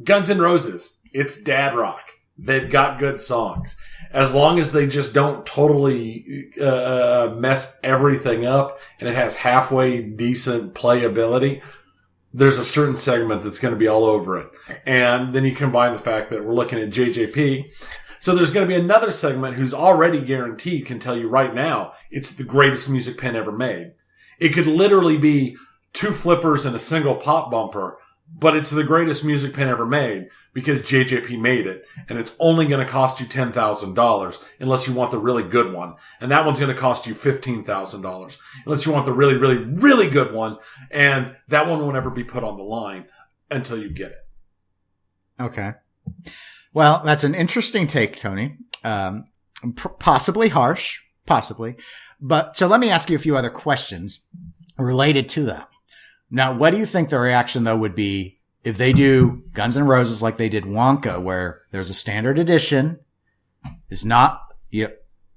Guns N' Roses, it's dad rock. They've got good songs. As long as they just don't totally mess everything up and it has halfway decent playability, there's a certain segment that's going to be all over it. And then you combine the fact that we're looking at JJP. So there's going to be another segment who's already guaranteed can tell you right now it's the greatest music pen ever made. It could literally be 2 flippers and a single pop bumper, but it's the greatest music pen ever made because JJP made it, and it's only going to cost you $10,000 unless you want the really good one. And that one's going to cost you $15,000 unless you want the really, really, really good one, and that one won't ever be put on the line until you get it. Okay. Well, that's an interesting take, Tony. Possibly harsh, possibly. But so let me ask you a few other questions related to that. Now, what do you think the reaction, though, would be if they do Guns N' Roses like they did Wonka, where there's a standard edition, is not, the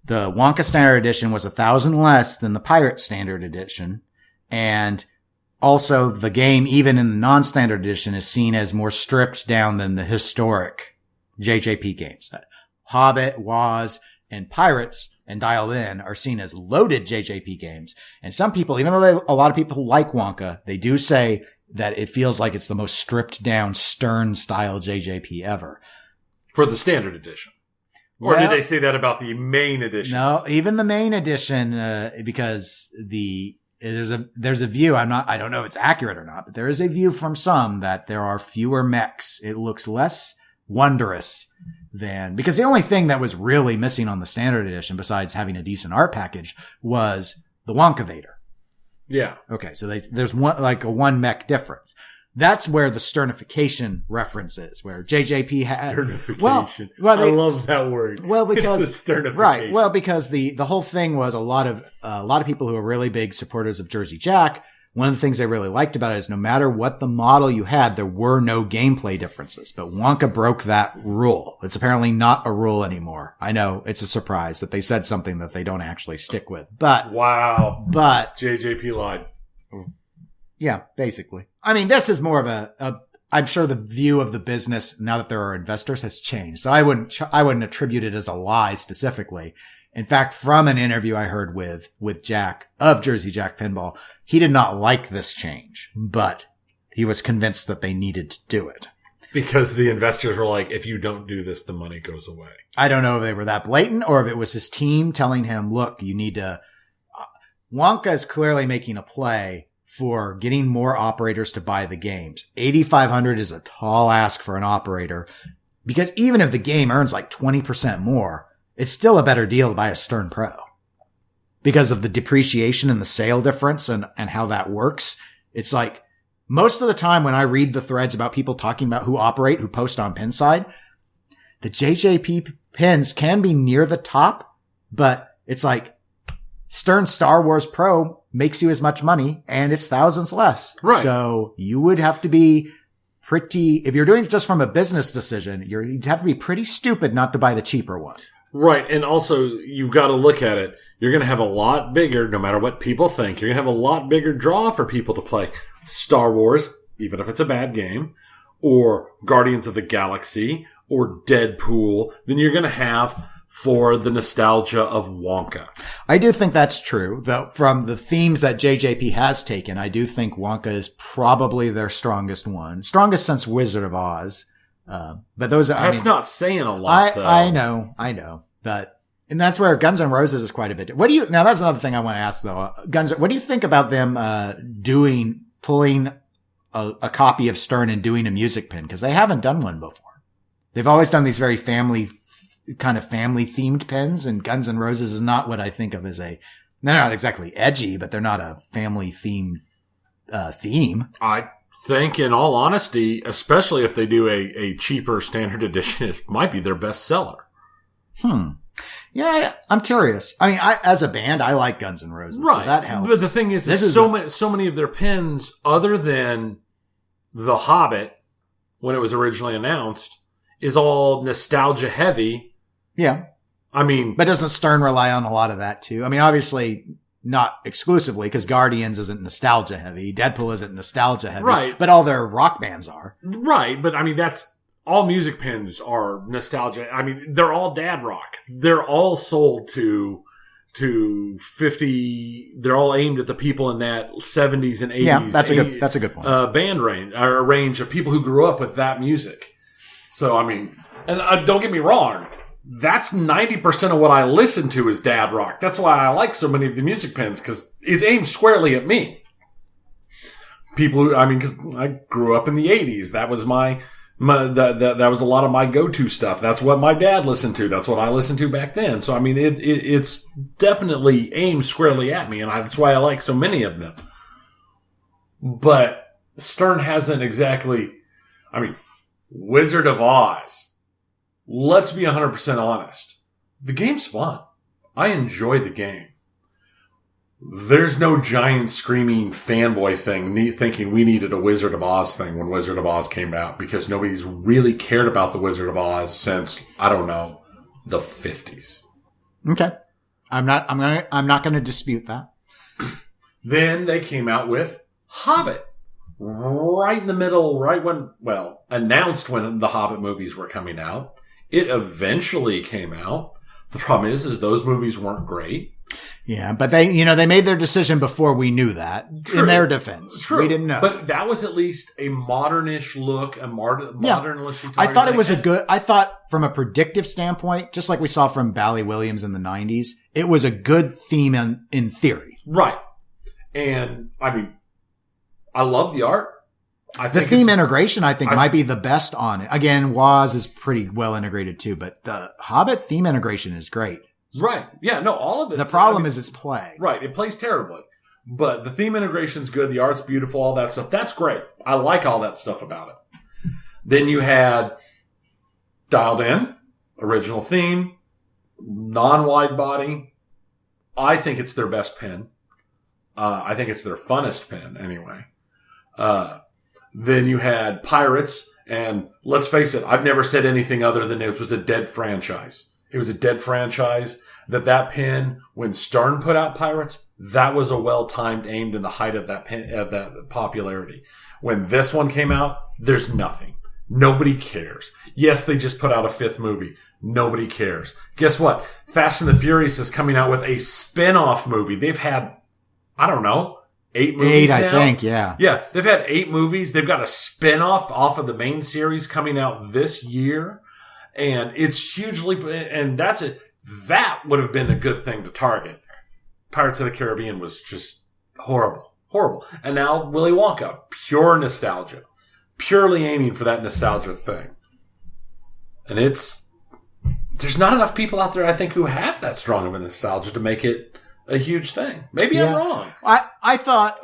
Wonka standard edition was $1,000 less than the Pirate standard edition. And also the game, even in the non-standard edition, is seen as more stripped down than the historic JJP games. Hobbit, Woz, and Pirates and Dial In are seen as loaded JJP games. And some people, even though a lot of people like Wonka, they do say that it feels like it's the most stripped down, stern style JJP ever. For the standard edition. Or did they say that about the main edition? No, even the main edition, because there's a view, I don't know if it's accurate or not, but there is a view from some that there are fewer mechs. It looks less wondrous because the only thing that was really missing on the standard edition, besides having a decent art package, was the Wonka Vader. Yeah. Okay. So there's a 1 mech difference. That's where the sternification reference is, where JJP had sternification. Well, I love that word. Well, because it's the sternification. Right. Well, because the whole thing was a lot of people who are really big supporters of Jersey Jack one of the things I really liked about it is no matter what the model you had, there were no gameplay differences. But Wonka broke that rule. It's apparently not a rule anymore. I know it's a surprise that they said something that they don't actually stick with. But But JJP lied. Yeah, basically. I mean, this is more of I'm sure the view of the business now that there are investors has changed. So I wouldn't attribute it as a lie specifically. In fact, from an interview I heard with Jack of Jersey Jack Pinball, he did not like this change, but he was convinced that they needed to do it. Because the investors were like, if you don't do this, the money goes away. I don't know if they were that blatant or if it was his team telling him, look, you need to, Wonka is clearly making a play for getting more operators to buy the games. 8,500 is a tall ask for an operator because even if the game earns like 20% more, it's still a better deal to buy a Stern Pro because of the depreciation and the sale difference and how that works. It's like most of the time when I read the threads about people talking about who post on Pinside, the JJP pins can be near the top, but it's like Stern Star Wars Pro makes you as much money and it's thousands less. Right. So you would have to be if you're doing it just from a business decision, you'd have to be pretty stupid not to buy the cheaper one. Right. And also you've got to look at it. You're going to have a lot bigger, no matter what people think, you're going to have a lot bigger draw for people to play Star Wars, even if it's a bad game, or Guardians of the Galaxy, or Deadpool, than you're going to have for the nostalgia of Wonka. I do think that's true, though. From the themes that JJP has taken, I do think Wonka is probably their strongest one. Strongest since Wizard of Oz. But those are, that's not saying a lot, though. I know. And that's where Guns N' Roses is quite a bit. Now that's another thing I want to ask though. What do you think about them, pulling a copy of Stern and doing a music pin? Cause they haven't done one before. They've always done these very family themed pins, and Guns N' Roses is not what I think of as they're not exactly edgy, but they're not a family themed, theme. I think in all honesty, especially if they do a cheaper standard edition, it might be their best seller. Yeah, I'm curious. I mean, as a band, I like Guns N' Roses, right? So that helps. But the thing is, so many of their pins, other than The Hobbit, when it was originally announced, is all nostalgia heavy. Yeah, I mean, but doesn't Stern rely on a lot of that too? I mean, obviously not exclusively, because Guardians isn't nostalgia heavy, Deadpool isn't nostalgia heavy, right? But all their rock bands are, right? But I mean, that's. All music pins are nostalgia. I mean, they're all dad rock. They're all sold to 50. They're all aimed at the people in that 70s and 80s. Yeah, that's a good point. Band range, or a range of people who grew up with that music. So, I mean, and don't get me wrong. That's 90% of what I listen to is dad rock. That's why I like so many of the music pins, because it's aimed squarely at me. People because I grew up in the 80s. That was that was a lot of my go-to stuff. That's what my dad listened to. That's what I listened to back then. So, I mean, it's definitely aimed squarely at me, and that's why I like so many of them. But Stern hasn't exactly... I mean, Wizard of Oz. Let's be 100% honest. The game's fun. I enjoy the game. There's no giant screaming fanboy thing thinking we needed a Wizard of Oz thing when Wizard of Oz came out, because nobody's really cared about the Wizard of Oz since, I don't know, the 50s. Okay. I'm not going to dispute that. Then they came out with Hobbit. Right in the middle, announced when the Hobbit movies were coming out. It eventually came out. The problem is those movies weren't great. Yeah, but they made their decision before we knew that. True. In their defense. True. We didn't know. But that was at least a modernish look, a modernish. I thought it was I thought from a predictive standpoint, just like we saw from Bally Williams in the 90s, it was a good theme in theory. Right. And, I mean, I love the art. The theme integration, I think, might be the best on it. Again, Woz is pretty well integrated too, but the Hobbit theme integration is great. Right. Yeah, no, all of it. The problem is its play. Right. It plays terribly. But the theme integration's good. The art's beautiful. All that stuff. That's great. I like all that stuff about it. Then you had Dialed In, original theme, non-wide body. I think it's their best pin. I think it's their funnest pin anyway. Then you had Pirates, and let's face it, I've never said anything other than it was a dead franchise. It was a dead franchise. That pin, when Stern put out Pirates, that was a well-timed, aimed in the height of that pin, of that popularity. When this one came out, there's nothing. Nobody cares. Yes, they just put out a 5th movie. Nobody cares. Guess what? Fast and the Furious is coming out with a spin-off movie. They've had, I don't know, 8 movies now? I think, yeah. Yeah, they've had 8 movies. They've got a spin-off off of the main series coming out this year. And it's hugely, and that's it. That would have been a good thing to target. Pirates of the Caribbean was just horrible. Horrible. And now Willy Wonka, pure nostalgia. Purely aiming for that nostalgia thing. And there's not enough people out there, I think, who have that strong of a nostalgia to make it a huge thing. Maybe I'm wrong. I thought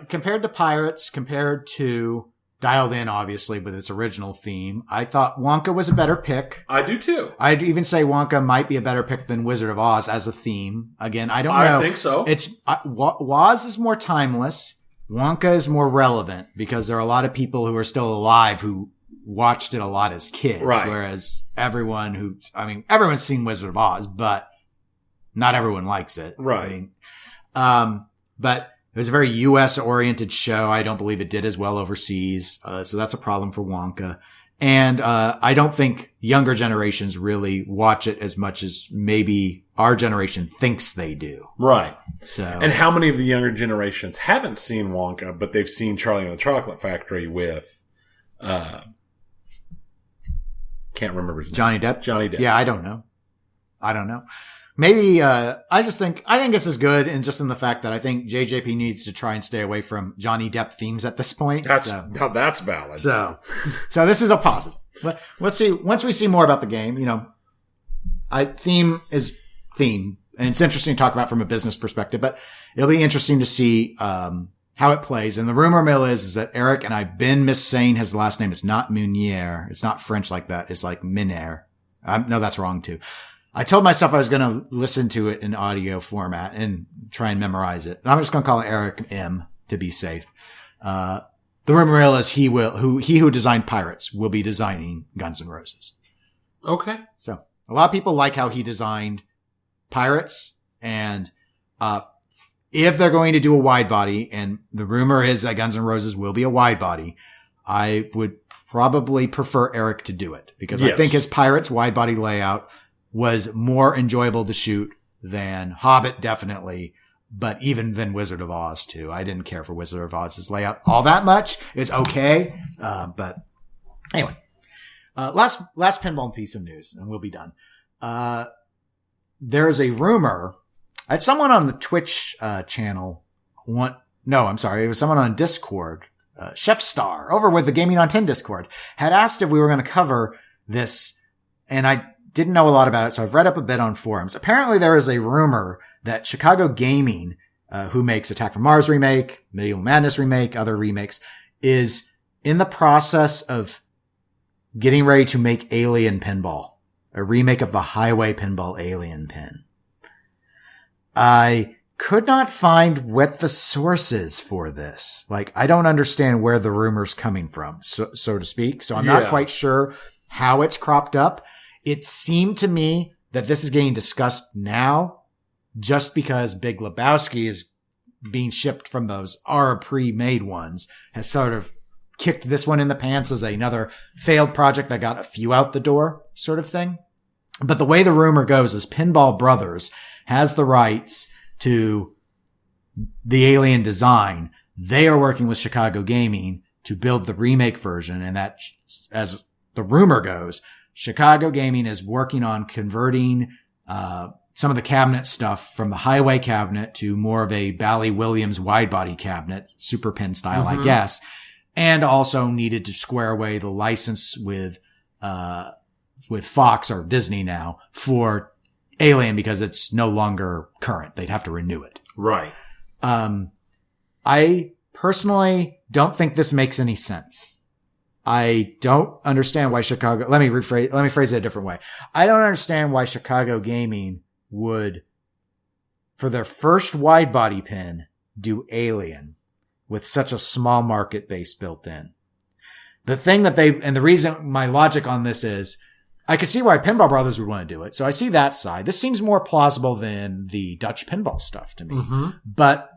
compared to Pirates, compared to Dialed In, obviously, with its original theme, I thought Wonka was a better pick. I do too. I'd even say Wonka might be a better pick than Wizard of Oz as a theme. Again, I don't know. I think so. It's Oz is more timeless. Wonka is more relevant because there are a lot of people who are still alive who watched it a lot as kids. Right. Whereas everyone's seen Wizard of Oz, but not everyone likes it. Right. But it was a very U.S. oriented show. I don't believe it did as well overseas. So that's a problem for Wonka. And, I don't think younger generations really watch it as much as maybe our generation thinks they do. Right. So. And how many of the younger generations haven't seen Wonka, but they've seen Charlie and the Chocolate Factory with, can't remember his name. Johnny Depp? Johnny Depp. Yeah, I don't know. Maybe, I think this is good, and just in the fact that I think JJP needs to try and stay away from Johnny Depp themes at this point. Now that's valid. So this is a positive. But let's see, once we see more about the game, theme is theme, and it's interesting to talk about from a business perspective, but it'll be interesting to see, how it plays. And the rumor mill is that Eric, and I've been missaying his last name. It's not Munier. It's not French like that. It's like Miner. No, that's wrong too. I told myself I was going to listen to it in audio format and try and memorize it. I'm just going to call it Eric M to be safe. The rumor mill is he who designed Pirates will be designing Guns N' Roses. Okay. So a lot of people like how he designed Pirates, and, if they're going to do a wide body, and the rumor is that Guns N' Roses will be a wide body, I would probably prefer Eric to do it because I think his Pirates wide body layout was more enjoyable to shoot than Hobbit, definitely, but even than Wizard of Oz too. I didn't care for Wizard of Oz's layout all that much. It's okay. But anyway, last pinball piece of news and we'll be done. There's a rumor. I had someone on the Twitch, channel it was someone on Discord, Chef Star over with the Gaming on 10 Discord had asked if we were going to cover this, and I didn't know a lot about it, so I've read up a bit on forums. Apparently there is a rumor that Chicago Gaming, who makes Attack from Mars remake, Medieval Madness remake, other remakes, is in the process of getting ready to make Alien Pinball, a remake of the Heighway Pinball Alien Pin. I could not find what the source is for this. Like, I don't understand where the rumor's coming from, so to speak. So I'm not quite sure how it's cropped up. It seemed to me that this is getting discussed now just because Big Lebowski is being shipped from those pre-made ones, has sort of kicked this one in the pants as another failed project that got a few out the door sort of thing. But the way the rumor goes is Pinball Brothers has the rights to the Alien design. They are working with Chicago Gaming to build the remake version, and that, as the rumor goes, Chicago Gaming is working on converting some of the cabinet stuff from the Heighway cabinet to more of a Bally Williams wide body cabinet, super pin style, I guess, and also needed to square away the license with Fox or Disney now for Alien because it's no longer current. They'd have to renew it. Right. I personally don't think this makes any sense. I don't understand why Chicago, let me phrase it a different way. I don't understand why Chicago Gaming would, for their first wide body pin, do Alien with such a small market base built in? The thing that and the reason my logic on this is, I could see why Pinball Brothers would want to do it. So I see that side. This seems more plausible than the Dutch pinball stuff to me. Mm-hmm. But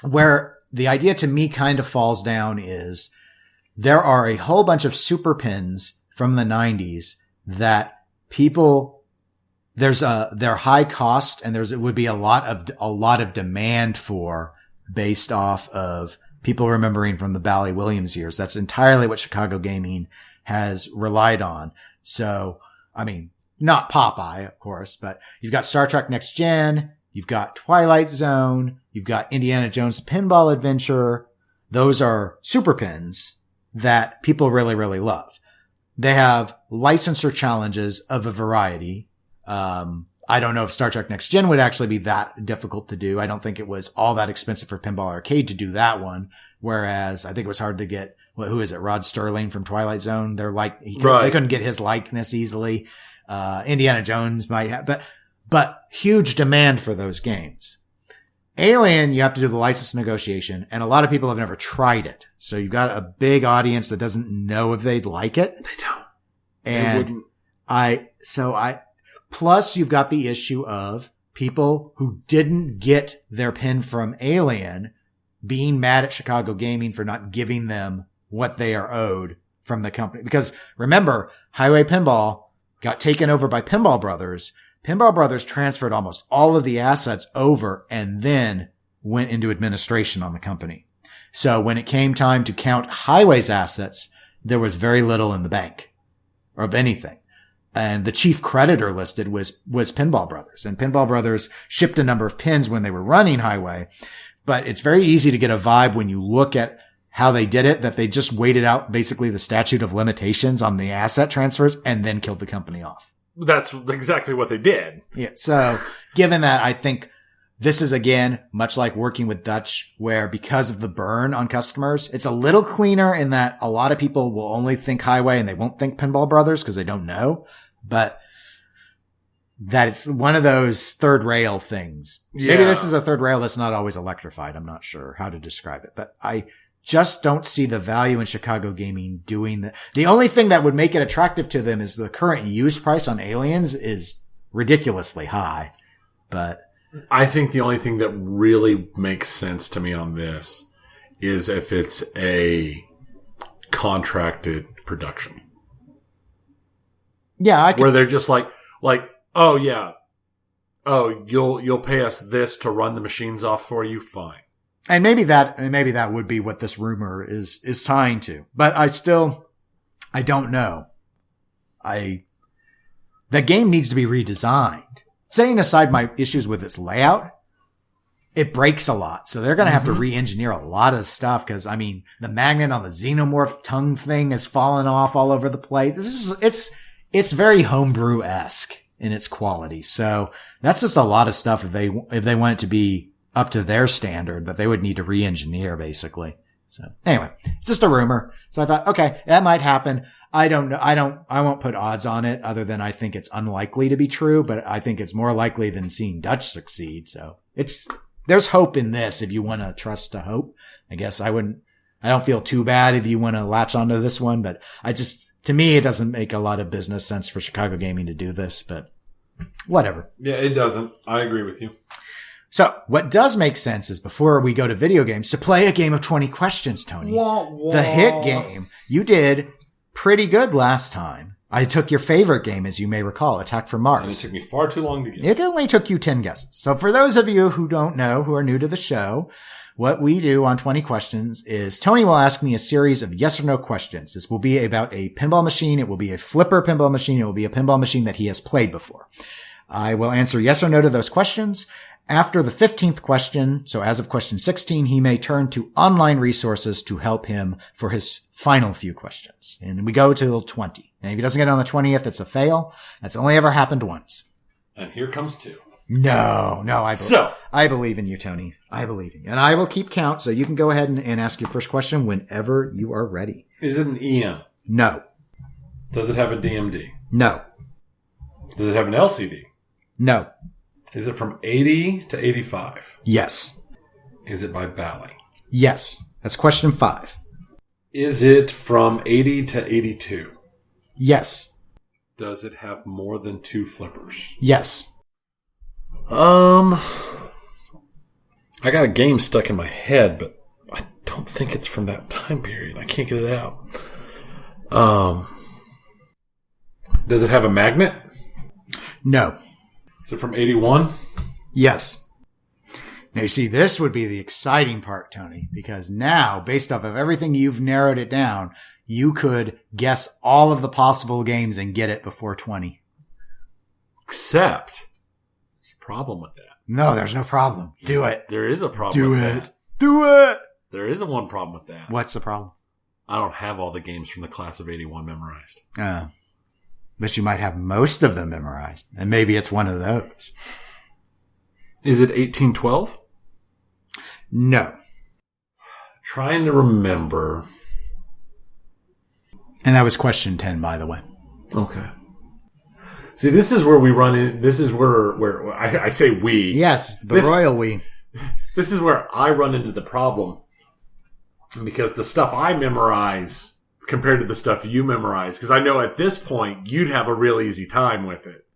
where the idea to me kind of falls down is there are a whole bunch of super pins from the 90s that they're high cost and it would be a lot of demand for based off of people remembering from the Bally Williams years. That's entirely what Chicago gaming has relied on. So, I mean, not Popeye, of course, but you've got Star Trek Next Gen, you've got Twilight Zone, you've got Indiana Jones Pinball Adventure. Those are super pins that people really, really love. They have licensor challenges of a variety. I don't know if Star Trek Next Gen would actually be that difficult to do. I don't think it was all that expensive for Pinball Arcade to do that one. Whereas I think it was hard to get, who is it? Rod Sterling from Twilight Zone. They couldn't get his likeness easily. Indiana Jones might have, but huge demand for those games. Alien, you have to do the license negotiation, and a lot of people have never tried it. So you've got a big audience that doesn't know if they'd like it. They don't. And they wouldn't. Plus you've got the issue of people who didn't get their pin from Alien being mad at Chicago Gaming for not giving them what they are owed from the company. Because remember, Heighway Pinball got taken over by Pinball Brothers. Pinball Brothers transferred almost all of the assets over and then went into administration on the company. So when it came time to count Heighway's assets, there was very little in the bank or of anything. And the chief creditor listed was Pinball Brothers. And Pinball Brothers shipped a number of pins when they were running Heighway. But it's very easy to get a vibe when you look at how they did it, that they just waited out basically the statute of limitations on the asset transfers and then killed the company off. That's exactly what they did. Yeah. So given that, I think this is, again, much like working with Dutch, where because of the burn on customers, it's a little cleaner in that a lot of people will only think Heighway and they won't think Pinball Brothers because they don't know. But that it's one of those third rail things. Yeah. Maybe this is a third rail that's not always electrified. I'm not sure how to describe it, but I just don't see the value in Chicago gaming doing that. The only thing that would make it attractive to them is the current used price on Aliens is ridiculously high. But I think the only thing that really makes sense to me on this is if it's a contracted production. Yeah, where they're just like, oh yeah, oh you'll pay us this to run the machines off for you, fine. And maybe that would be what this rumor is tying to. But I don't know. The game needs to be redesigned. Setting aside my issues with its layout, it breaks a lot. So they're going to have to re-engineer a lot of stuff because, I mean, the magnet on the xenomorph tongue thing has fallen off all over the place. It's very homebrew-esque in its quality. So that's just a lot of stuff if they want it to be up to their standard, but they would need to re-engineer basically. So anyway, it's just a rumor. So I thought, okay, that might happen. I don't know. I won't put odds on it other than I think it's unlikely to be true, but I think it's more likely than seeing Dutch succeed. So there's hope in this if you want to trust to hope. I guess I don't feel too bad if you want to latch onto this one, but to me, it doesn't make a lot of business sense for Chicago Gaming to do this, but whatever. Yeah, it doesn't. I agree with you. So what does make sense is before we go to video games to play a game of 20 questions, Tony. Wah, wah. The hit game. You did pretty good last time. I took your favorite game, as you may recall, Attack from Mars. And it took me far too long to get. It only took you 10 guesses. So for those of you who don't know, who are new to the show, what we do on 20 questions is Tony will ask me a series of yes or no questions. This will be about a pinball machine. It will be a flipper pinball machine. It will be a pinball machine that he has played before. I will answer yes or no to those questions. After the 15th question, so as of question 16, he may turn to online resources to help him for his final few questions. And we go till 20. And if he doesn't get it on the 20th, it's a fail. That's only ever happened once. And here comes 2. No, I believe in you, Tony. I believe in you. And I will keep count, so you can go ahead and ask your first question whenever you are ready. Is it an EM? No. Does it have a DMD? No. Does it have an LCD? No. Is it from 80 to 85? Yes. Is it by Bally? Yes. That's question 5. Is it from 80 to 82? Yes. Does it have more than 2 flippers? Yes. I got a game stuck in my head, but I don't think it's from that time period. I can't get it out. Does it have a magnet? No. Is it from 81? Yes. Now, you see, this would be the exciting part, Tony, because now, based off of everything you've narrowed it down, you could guess all of the possible games and get it before 20. Except, there's a problem with that. No, there's no problem. Do it. There is a problem with that. Do it. There is one problem with that. What's the problem? I don't have all the games from the class of 81 memorized. But you might have most of them memorized, and maybe it's one of those. Is it 1812? No. Trying to remember. And that was question 10, by the way. Okay. See, this is where we run in. This is where I say we. Yes, the royal we. This is where I run into the problem. Because the stuff I memorize compared to the stuff you memorize. Because I know at this point, you'd have a real easy time with it.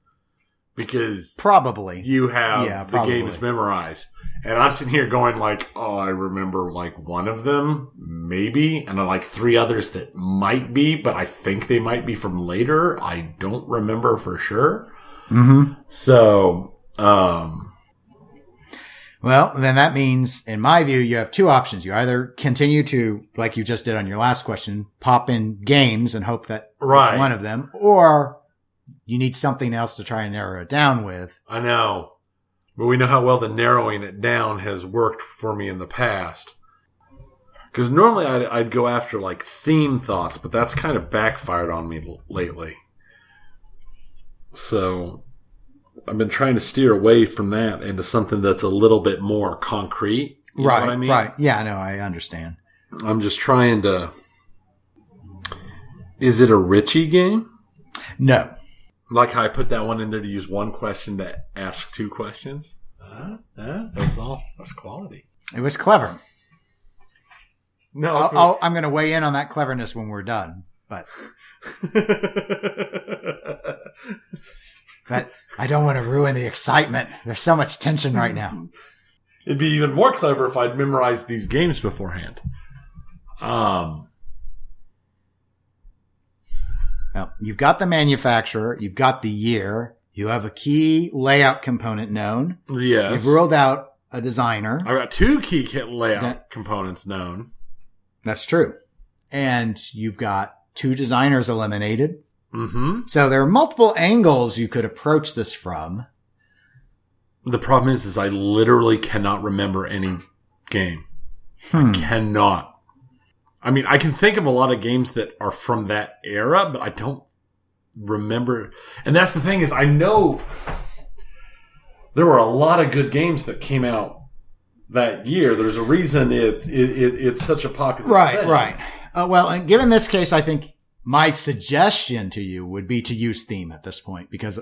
Because probably you have the games memorized. And I'm sitting here going like, oh, I remember like one of them, maybe. And like 3 others that might be, but I think they might be from later. I don't remember for sure. Mm-hmm. So, well, then that means, in my view, you have 2 options. You either continue to, like you just did on your last question, pop in games and hope that it's one of them, or you need something else to try and narrow it down with. I know. But we know how well the narrowing it down has worked for me in the past. Because normally I'd go after like theme thoughts, but that's kind of backfired on me lately. So I've been trying to steer away from that into something that's a little bit more concrete. You know what I mean? Right. Yeah, no, I understand. I'm just trying to... Is it a Richie game? No. Like how I put that one in there to use one question to ask 2 questions? That's quality. It was clever. No, I'm going to weigh in on that cleverness when we're done, but I don't want to ruin the excitement. There's so much tension right now. It'd be even more clever if I'd memorized these games beforehand. Now, you've got the manufacturer, you've got the year, you have a key layout component known. Yes. You've ruled out a designer. I got 2 key layout components known. That's true. And you've got 2 designers eliminated. Mm-hmm. So there are multiple angles you could approach this from. The problem is I literally cannot remember any game. I cannot. I mean, I can think of a lot of games that are from that era, but I don't remember. And that's the thing is I know there were a lot of good games that came out that year. There's a reason it's such a popular thing. Right. Well, and given this case, I think my suggestion to you would be to use theme at this point, because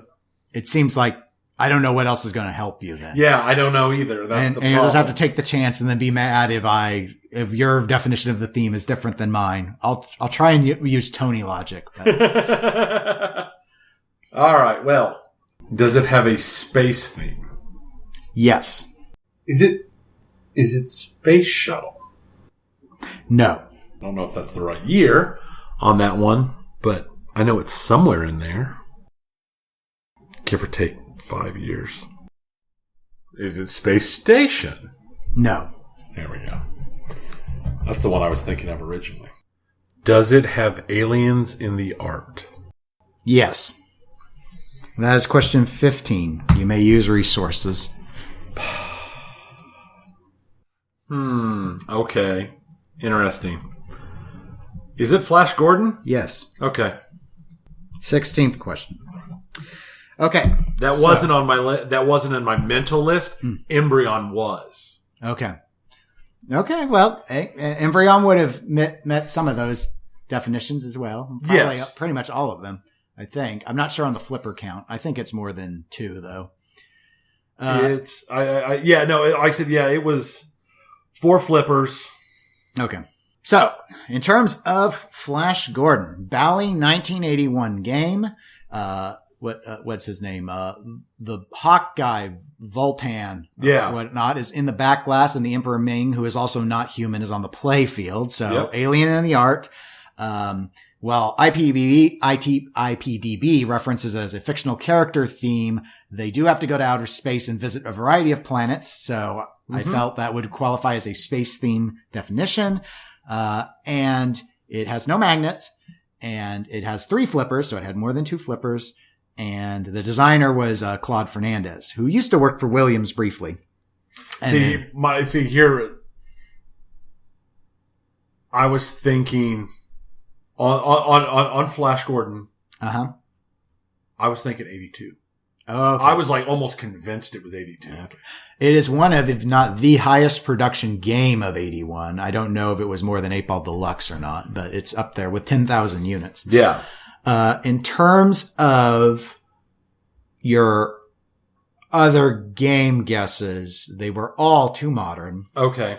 it seems like I don't know what else is going to help you then. Yeah, I don't know either. That's the problem. And you'll just have to take the chance and then be mad if your definition of the theme is different than mine. I'll try and use Tony logic. All right. Well, does it have a space theme? Yes. Is it Space Shuttle? No. I don't know if that's the right year on that one, but I know it's somewhere in there. Give or take 5 years. Is it Space Station? No. There we go. That's the one I was thinking of originally. Does it have aliens in the art? Yes. That is question 15. You may use resources. Okay. Interesting. Is it Flash Gordon? Yes. Okay. 16th question. Okay. That wasn't on my that wasn't in my mental list. Embryon was. Okay. Okay. Well, Embryon would have met some of those definitions as well. Probably yes. Pretty much all of them, I think. I'm not sure on the flipper count. I think it's more than 2, though. I said, yeah, it was 4. 4 flippers. Okay. So, in terms of Flash Gordon, Bally 1981 game, what's his name? The Hawk guy, Voltan, whatnot, is in the back glass, and the Emperor Ming, who is also not human, is on the play field. So, Alien in the art. Well, IPDB references it as a fictional character theme. They do have to go to outer space and visit a variety of planets. So I felt that would qualify as a space theme definition. And it has no magnet, and it has 3 flippers. So it had more than 2 flippers. And the designer was Claude Fernandez, who used to work for Williams briefly. And here, I was thinking on Flash Gordon. I was thinking 82. Oh, okay. I was like almost convinced it was 82. Okay. It is one of, if not the highest production game of 81. I don't know if it was more than 8 Ball Deluxe or not, but it's up there with 10,000 units. Yeah. In terms of your other game guesses, they were all too modern. Okay.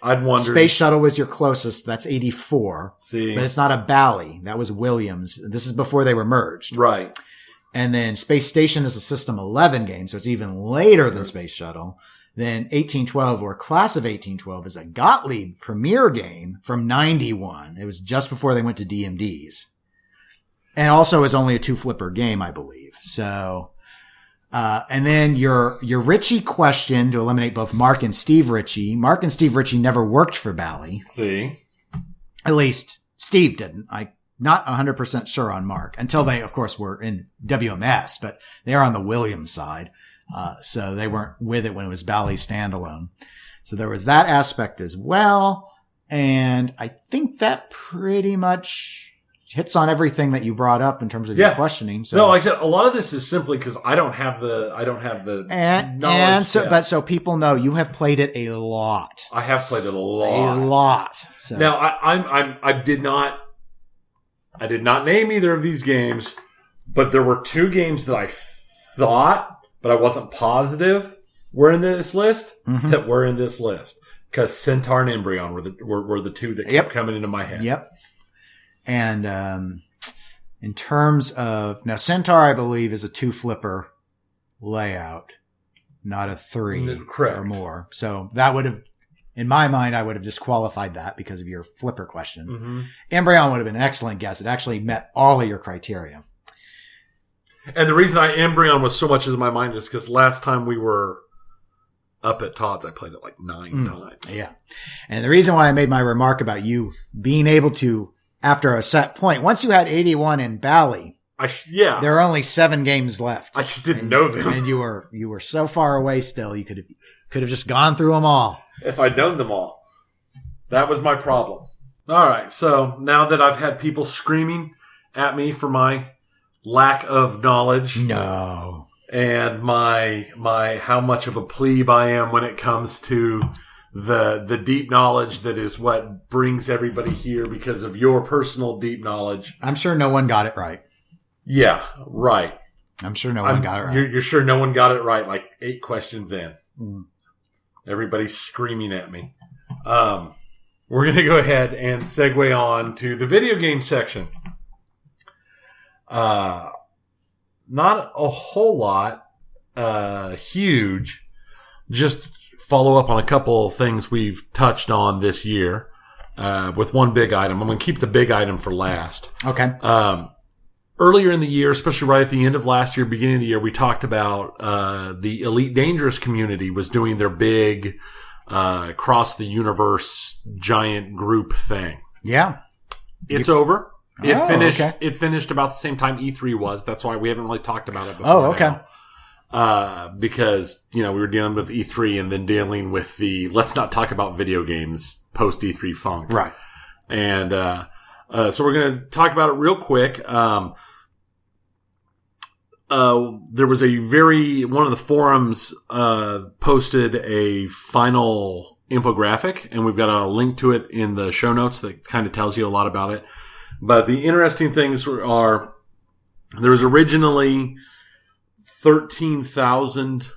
I'd wonder. Space Shuttle was your closest. That's 84. See. But it's not a Bally. That was Williams. This is before they were merged. Right. And then Space Station is a System 11 game, so it's even later than Space Shuttle. Then 1812, or Class of 1812, is a Gottlieb premiere game from 91. It was just before they went to DMDs. And also is only a 2-flipper game, I believe. So, and then your Ritchie question to eliminate both Mark and Steve Ritchie. Mark and Steve Ritchie never worked for Bally. See. At least Steve didn't. Not 100% sure on Mark until they, of course, were in WMS, but they are on the Williams side. So they weren't with it when it was Bally standalone. So there was that aspect as well. And I think that pretty much hits on everything that you brought up in terms of your questioning. So, no, like I said, a lot of this is simply because I don't have the knowledge. And so, but so people know you have played it a lot. I have played it a lot. A lot. So. Now I did not name either of these games, but there were 2 games that I thought, but I wasn't positive were in this list that were in this list, because Centaur and Embryon were the 2 that kept coming into my head. Yep. And in terms of now, Centaur, I believe, is a 2-flipper layout, not a 3 Correct. or more. So that would have, in my mind, I would have disqualified that because of your flipper question. Embryon would have been an excellent guess. It actually met all of your criteria. And the reason Embryon was so much in my mind is because last time we were up at Todd's, I played it like 9 times. Yeah. And the reason why I made my remark about you being able to, after a set point, once you had 81 in Bally, there are only 7 games left. I just didn't know them. And you were so far away still, you could have just gone through them all. If I'd known them all. That was my problem. All right, so now that I've had people screaming at me for my lack of knowledge. No. And my how much of a plebe I am when it comes to the deep knowledge that is what brings everybody here because of your personal deep knowledge. I'm sure no one got it right. Yeah, right. I'm sure no one got it right. You're sure no one got it right, like 8 questions in. Everybody's screaming at me. We're going to go ahead and segue on to the video game section. Not a whole lot huge. Just follow up on a couple of things we've touched on this year with one big item. I'm going to keep the big item for last. Okay. Earlier in the year, especially right at the end of last year, beginning of the year, we talked about the Elite Dangerous community was doing their big cross the universe giant group thing. Yeah. It's over. It finished. Okay. It finished about the same time E3 was. That's why we haven't really talked about it before. Oh, okay. Now. Because we were dealing with E3 and then dealing with the let's not talk about video games post E3 funk. Right. And so we're going to talk about it real quick. There was one of the forums posted a final infographic, and we've got a link to it in the show notes that kind of tells you a lot about it. But the interesting things are there was originally 13,000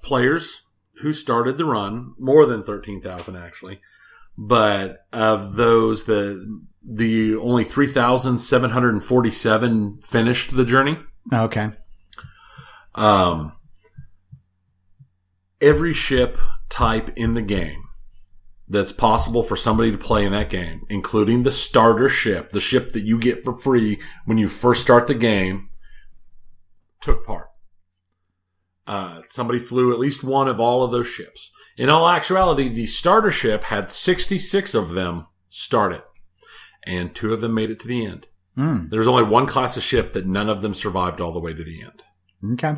players who started the run, more than 13,000 actually. But of those, the only 3,747 finished the journey. Okay. Every ship type in the game that's possible for somebody to play in that game, including the starter ship, the ship that you get for free when you first start the game, took part. Somebody flew at least one of all of those ships. In all actuality, the starter ship had 66 of them start it, and 2 of them made it to the end. There's only one class of ship that none of them survived all the way to the end. Okay.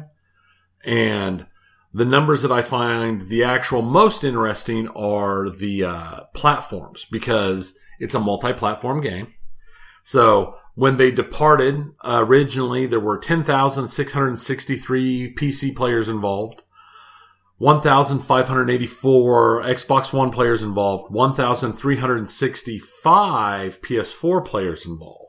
And the numbers that I find the actual most interesting are the platforms, because it's a multi-platform game. So when they departed, originally there were 10,663 PC players involved, 1,584 Xbox One players involved, 1,365 PS4 players involved.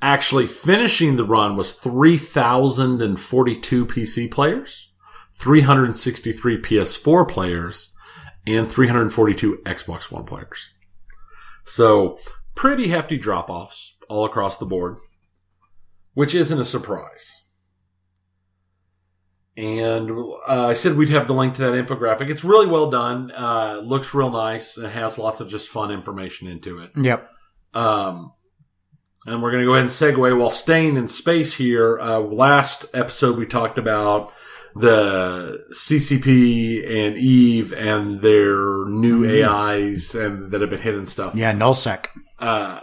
Actually finishing the run was 3,042 PC players, 363 PS4 players, and 342 Xbox One players. So pretty hefty drop-offs all across the board, which isn't a surprise. And I said we'd have the link to that infographic. It's really well done. Looks real nice. It has lots of just fun information into it. Yep. And we're going to go ahead and segue while staying in space here. Last episode we talked about the CCP and Eve and their new AIs and that have been hidden stuff. Yeah, nullsec.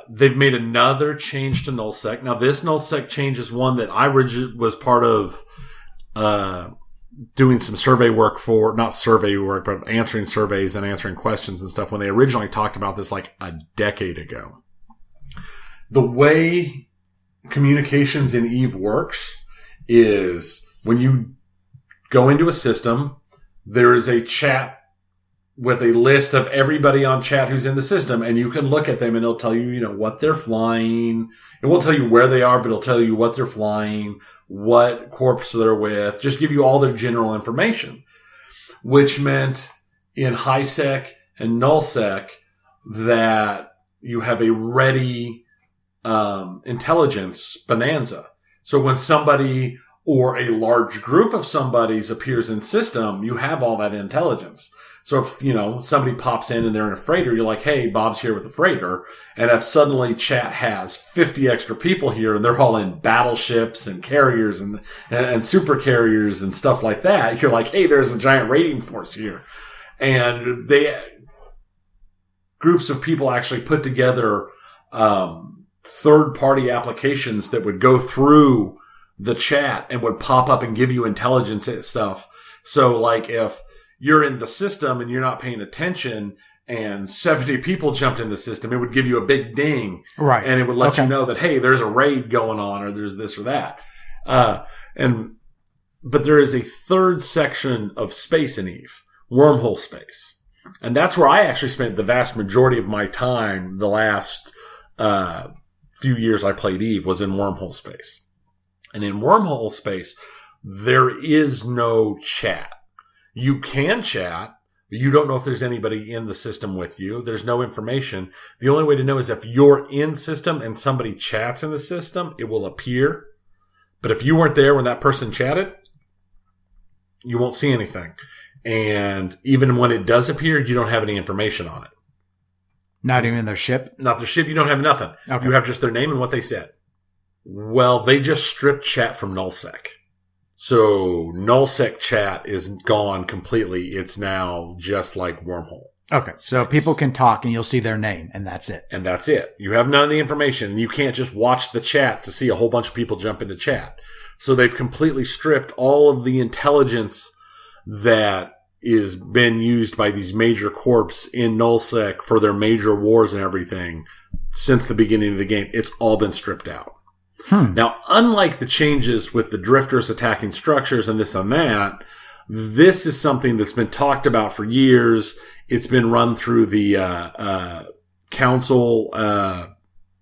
They've made another change to nullsec. Now, this nullsec change is one that I was part of doing some survey work for, not survey work, but answering surveys and answering questions and stuff when they originally talked about this like a decade ago. The way communications in Eve works is when you go into a system, there is a chat with a list of everybody on chat who's in the system, and you can look at them and it'll tell you, what they're flying. It won't tell you where they are, but it'll tell you what they're flying, what corps they're with, just give you all their general information, which meant in HighSec and NullSec that you have a ready intelligence bonanza. So when somebody or a large group of somebody's appears in system, you have all that intelligence. So if, somebody pops in and they're in a freighter, you're like, hey, Bob's here with the freighter. And if suddenly chat has 50 extra people here and they're all in battleships and carriers and super carriers and stuff like that, you're like, hey, there's a giant raiding force here. And groups of people actually put together, third-party applications that would go through the chat and would pop up and give you intelligence and stuff. So, like, if you're in the system and you're not paying attention and 70 people jumped in the system, it would give you a big ding. Right. And it would let you know that, hey, there's a raid going on or there's this or that. But there is a third section of space in Eve, wormhole space. And that's where I actually spent the vast majority of my time the last few years I played Eve was in wormhole space. And in wormhole space, there is no chat. You can chat, but you don't know if there's anybody in the system with you. There's no information. The only way to know is if you're in system and somebody chats in the system, it will appear. But if you weren't there when that person chatted, you won't see anything. And even when it does appear, you don't have any information on it. Not even their ship? Not their ship. You don't have nothing. Okay. You have just their name and what they said. Well, they just stripped chat from nullsec. So nullsec chat is gone completely. It's now just like wormhole. Okay. So people can talk and you'll see their name and that's it. And that's it. You have none of the information. You can't just watch the chat to see a whole bunch of people jump into chat. So they've completely stripped all of the intelligence that is been used by these major corps in nullsec for their major wars and everything since the beginning of the game. It's all been stripped out. Now, unlike the changes with the drifters attacking structures and this and that, this is something that's been talked about for years. It's been run through the council. I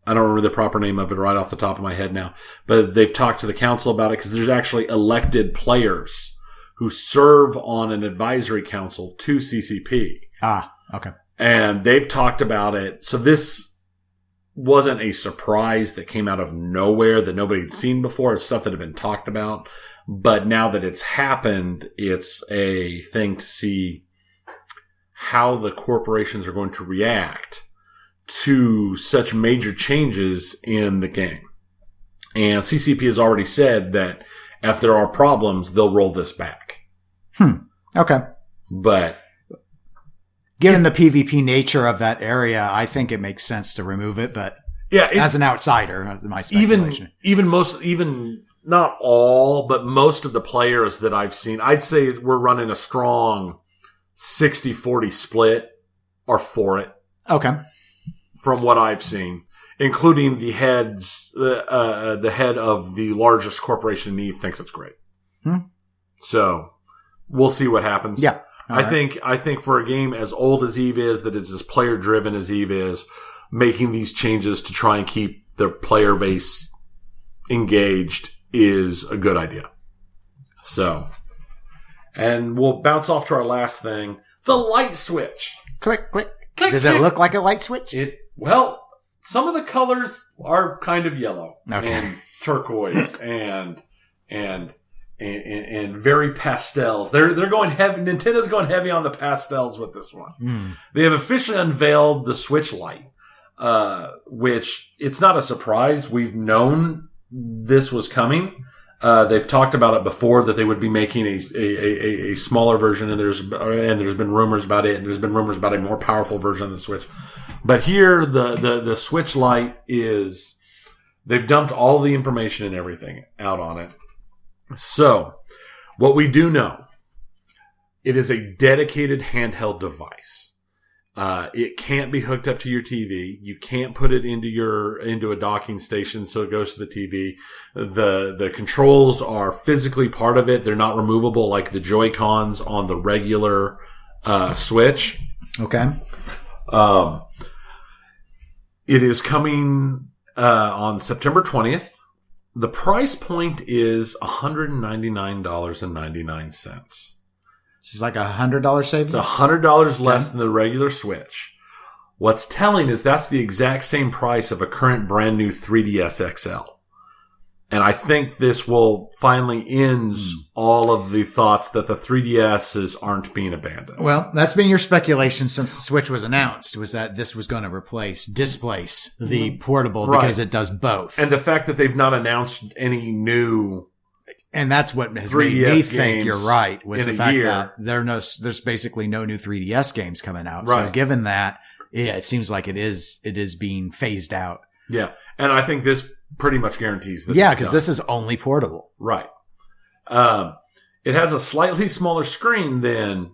don't remember the proper name of it right off the top of my head now, but they've talked to the council about it because there's actually elected players who serve on an advisory council to CCP. Ah, okay. And they've talked about it. So this wasn't a surprise that came out of nowhere that nobody had seen before. It's stuff that had been talked about. But now that it's happened, it's a thing to see how the corporations are going to react to such major changes in the game. And CCP has already said that if there are problems, they'll roll this back. Okay. But given the PvP nature of that area, I think it makes sense to remove it. But as an outsider, that's my speculation. Even not all, but most of the players that I've seen, I'd say we're running a strong 60-40 split are for it. Okay. From what I've seen, including the head of the largest corporation in Eve thinks it's great. So we'll see what happens. Yeah. I think for a game as old as Eve is, that is as player driven as Eve is, making these changes to try and keep the player base engaged is a good idea. So, and we'll bounce off to our last thing, the light switch. Click, click. Does it look like a light switch? Well, some of the colors are kind of yellow and turquoise and very pastels. They're going heavy. Nintendo's going heavy on the pastels with this one. They have officially unveiled the Switch Lite, which it's not a surprise. We've known this was coming. They've talked about it before that they would be making a smaller version, and there's been rumors about it. And there's been rumors about a more powerful version of the Switch. But here, the Switch Lite is, they've dumped all the information and everything out on it. So, what we do know, it is a dedicated handheld device. It can't be hooked up to your TV. You can't put it into a docking station so it goes to the TV. The controls are physically part of it. They're not removable like the Joy-Cons on the regular Switch. Okay. It is coming on September 20th. The price point is $199.99. This is like $100 savings? It's $100 less than the regular Switch. What's telling is that's the exact same price of a current brand new 3DS XL. And I think this will finally end all of the thoughts that the 3DSs aren't being abandoned. Well, that's been your speculation since the Switch was announced, was that this was going to displace the portable because it does both. And the fact that they've not announced any new... And that's what has 3DS made me think you're right, was the fact that there's basically no new 3DS games coming out. Right. So given that, it seems like it is being phased out. Yeah. And I think this pretty much guarantees that. Yeah, because this is only portable. Right. It has a slightly smaller screen than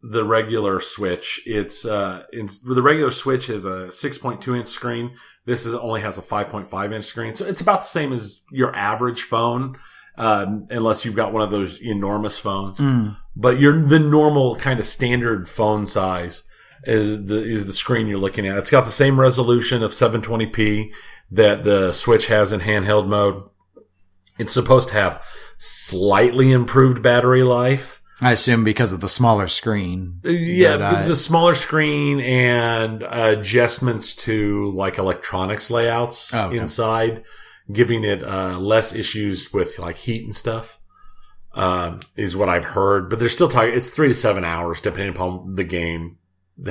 the regular Switch. The regular Switch is a 6.2 inch screen. This only has a 5.5 inch screen. So it's about the same as your average phone. Unless you've got one of those enormous phones. But the normal kind of standard phone size is the screen you're looking at. It's got the same resolution of 720p that the Switch has in handheld mode. It's supposed to have slightly improved battery life. I assume because of the smaller screen. Yeah, the smaller screen and adjustments to like electronics layouts inside, giving it less issues with like heat and stuff, is what I've heard. But they're still talking, it's 3 to 7 hours depending upon the game,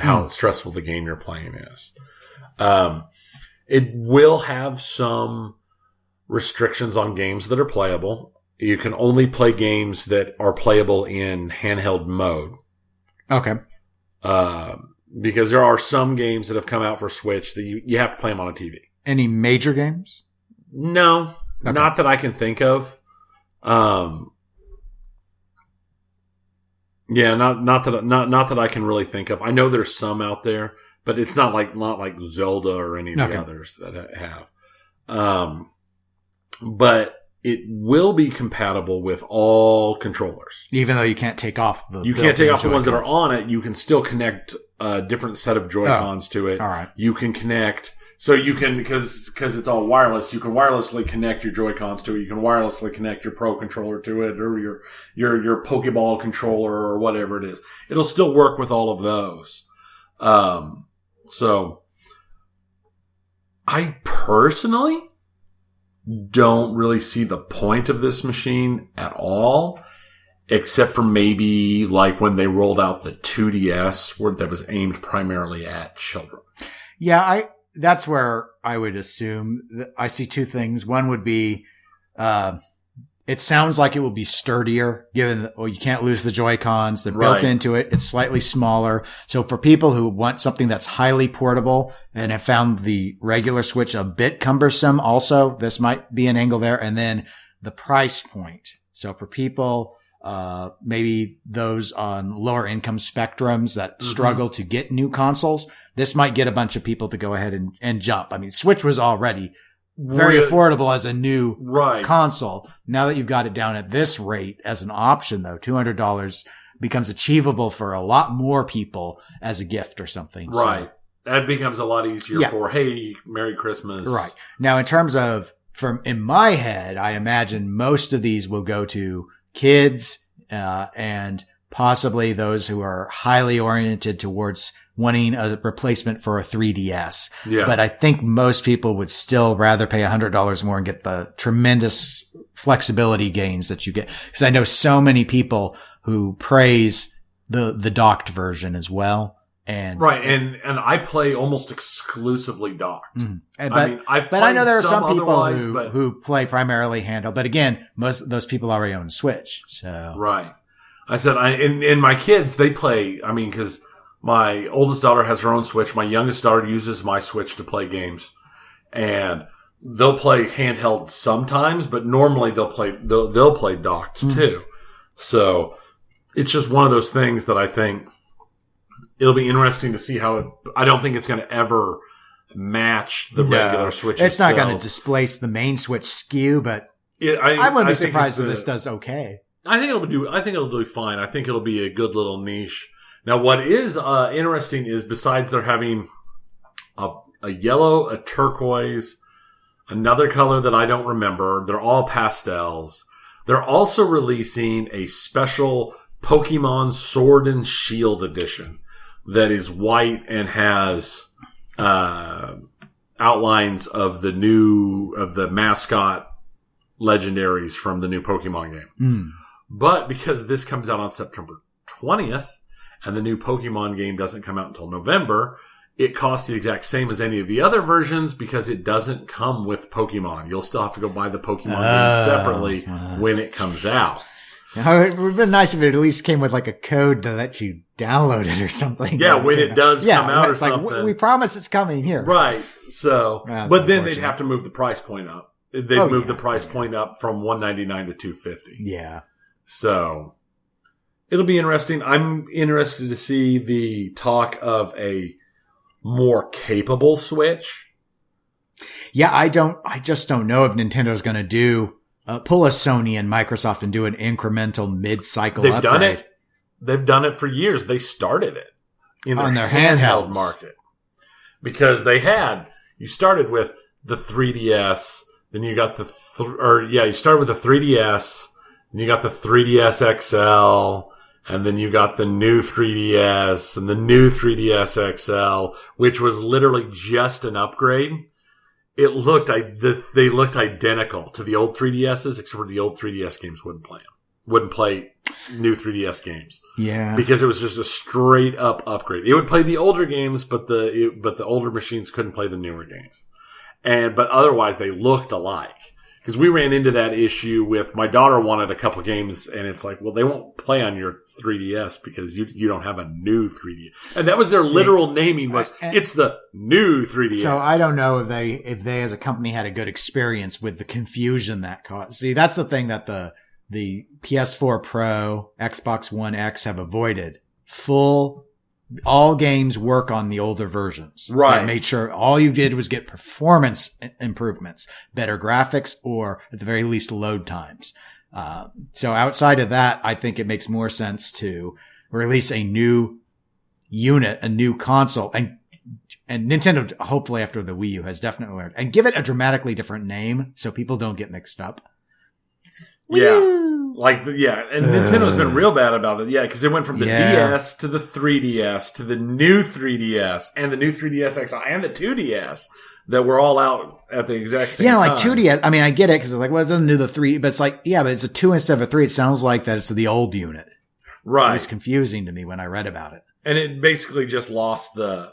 how stressful the game you're playing is. It will have some restrictions on games that are playable. You can only play games that are playable in handheld mode. Okay. Because there are some games that have come out for Switch that you have to play them on a TV. Any major games? No, not that I can think of. Yeah, not that I can really think of. I know there's some out there, but it's not like Zelda or any of the others that have. But it will be compatible with all controllers. Even though you can't take off the You can't take off the ones that are on it. You can still connect a different set of Joy-Cons to it. All right. You can connect So you can, because it's all wireless, you can wirelessly connect your Joy-Cons to it. You can wirelessly connect your Pro controller to it, or your Pokeball controller, or whatever it is. It'll still work with all of those. So I personally don't really see the point of this machine at all, except for maybe like when they rolled out the 2DS, where that was aimed primarily at children. Yeah, that's where I would assume. I see two things. One would be, it sounds like it will be sturdier, given that, you can't lose the Joy-Cons. They're built into it. It's slightly smaller. So for people who want something that's highly portable and have found the regular Switch a bit cumbersome also, this might be an angle there. And then the price point. So for people, maybe those on lower income spectrums that struggle to get new consoles, this might get a bunch of people to go ahead and jump. I mean, Switch was already very affordable as a new console. Now that you've got it down at this rate as an option, though, $200 becomes achievable for a lot more people as a gift or something. Right. So, that becomes a lot easier for, hey, Merry Christmas. Right. Now, in terms of, in my head, I imagine most of these will go to kids, and possibly those who are highly oriented towards wanting a replacement for a 3DS. Yeah. But I think most people would still rather pay $100 more and get the tremendous flexibility gains that you get. Because I know so many people who praise the docked version as well. And I play almost exclusively docked. But I know there are some people who play primarily handheld. But again, most of those people already own Switch. So I said, and my kids, they play. I mean, because my oldest daughter has her own Switch. My youngest daughter uses my Switch to play games, and they'll play handheld sometimes. But normally they'll play docked too. So it's just one of those things that I think it'll be interesting to see how I don't think it's going to ever match the regular Switch. It's not going to displace the main Switch SKU, but I wouldn't be surprised if this does okay. I think it'll do fine. I think it'll be a good little niche. Now, what is interesting is besides they're having a yellow, a turquoise, another color that I don't remember. They're all pastels. They're also releasing a special Pokemon Sword and Shield edition that is white and has outlines of the mascot legendaries from the new Pokemon game. But because this comes out on September 20th and the new Pokemon game doesn't come out until November, it costs the exact same as any of the other versions because it doesn't come with Pokemon. You'll still have to go buy the Pokemon game separately when it comes out. It would have been nice if it at least came with like a code to let you download it or something. Yeah, when it does come out or something. Like, we promise it's coming here. Right. So, but then they'd have to move the price point up. They'd move the price point up from $199 to $250. Yeah. So it'll be interesting. I'm interested to see the talk of a more capable Switch. Yeah, I just don't know if Nintendo's going to pull a Sony and Microsoft and do an incremental mid-cycle upgrade. Done it. They've done it for years. They started it on their handheld market because you started with the 3DS, then you got you started with the 3DS, and you got the 3DS XL, and then you got the new 3DS and the new 3DS XL, which was literally just an upgrade. They looked identical to the old 3DSs, except for the old 3DS games wouldn't play new 3DS games. Yeah. Because it was just a straight up upgrade. It would play the older games, but the older machines couldn't play the newer games. But otherwise they looked alike. Because we ran into that issue with my daughter wanted a couple games, and it's like, well, they won't play on your 3DS because you don't have a new 3DS. And that was their literal naming it's the new 3DS. So I don't know if they as a company had a good experience with the confusion that caused. See, that's the thing that the PS4 Pro, Xbox One X have avoided. All games work on the older versions. Right. They made sure all you did was get performance improvements, better graphics, or at the very least load times. So outside of that, I think it makes more sense to release a new unit, a new console, and and Nintendo, hopefully after the Wii U, has definitely learned. And give it a dramatically different name so people don't get mixed up. Yeah. And Nintendo's been real bad about it. Yeah, because it went from the DS to the 3DS to the new 3DS and the new 3DS XL and the 2DS that were all out at the exact same time. Yeah, like 2DS. I mean, I get it because it's like, well, it doesn't do the 3, but it's like, yeah, but it's a 2 instead of a 3. It sounds like that it's the old unit. Right. It was confusing to me when I read about it. And it basically just lost the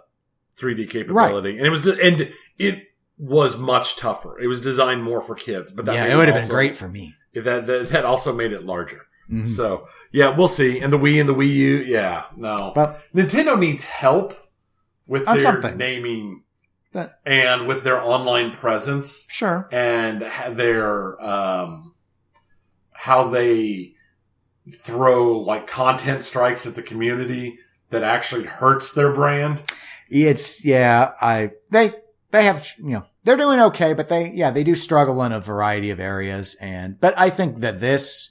3D capability. Right. And it was much tougher. It was designed more for kids. But it would have been great for me. That also made it larger. Mm-hmm. So, yeah, we'll see. And the Wii and the Wii U, no. But Nintendo needs help with their naming and with their online presence. Sure. And their how they throw like content strikes at the community that actually hurts their brand. They have, they're doing okay, but they do struggle in a variety of areas. But I think that this,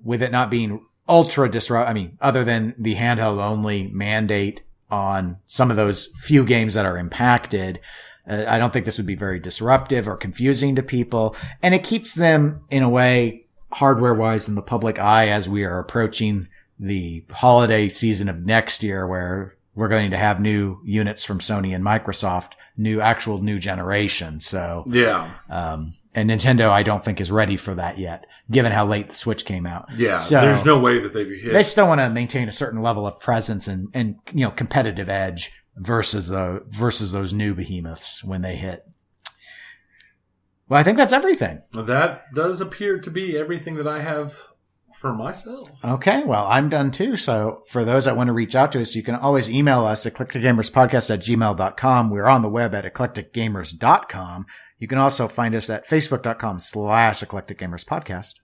with it not being ultra disrupt, other than the handheld only mandate on some of those few games that are impacted, I don't think this would be very disruptive or confusing to people. And it keeps them in a way hardware wise in the public eye as we are approaching the holiday season of next year, where we're going to have new units from Sony and Microsoft, new generation. So, and Nintendo, I don't think is ready for that yet, given how late the Switch came out. Yeah. So there's no way that they'd be hit. They still want to maintain a certain level of presence and competitive edge versus those new behemoths when they hit. Well, I think that's everything. That does appear to be everything that I have for myself. Okay, well, I'm done too. So for those that want to reach out to us, you can always email us at eclecticgamerspodcast@gmail.com. We're on the web at eclecticgamers.com. You can also find us at facebook.com/eclecticgamerspodcast.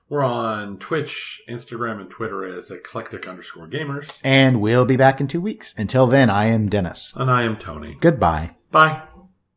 We're on Twitch, Instagram, and Twitter as eclectic_gamers. And we'll be back in 2 weeks. Until then, I am Dennis. And I am Tony. Goodbye. Bye.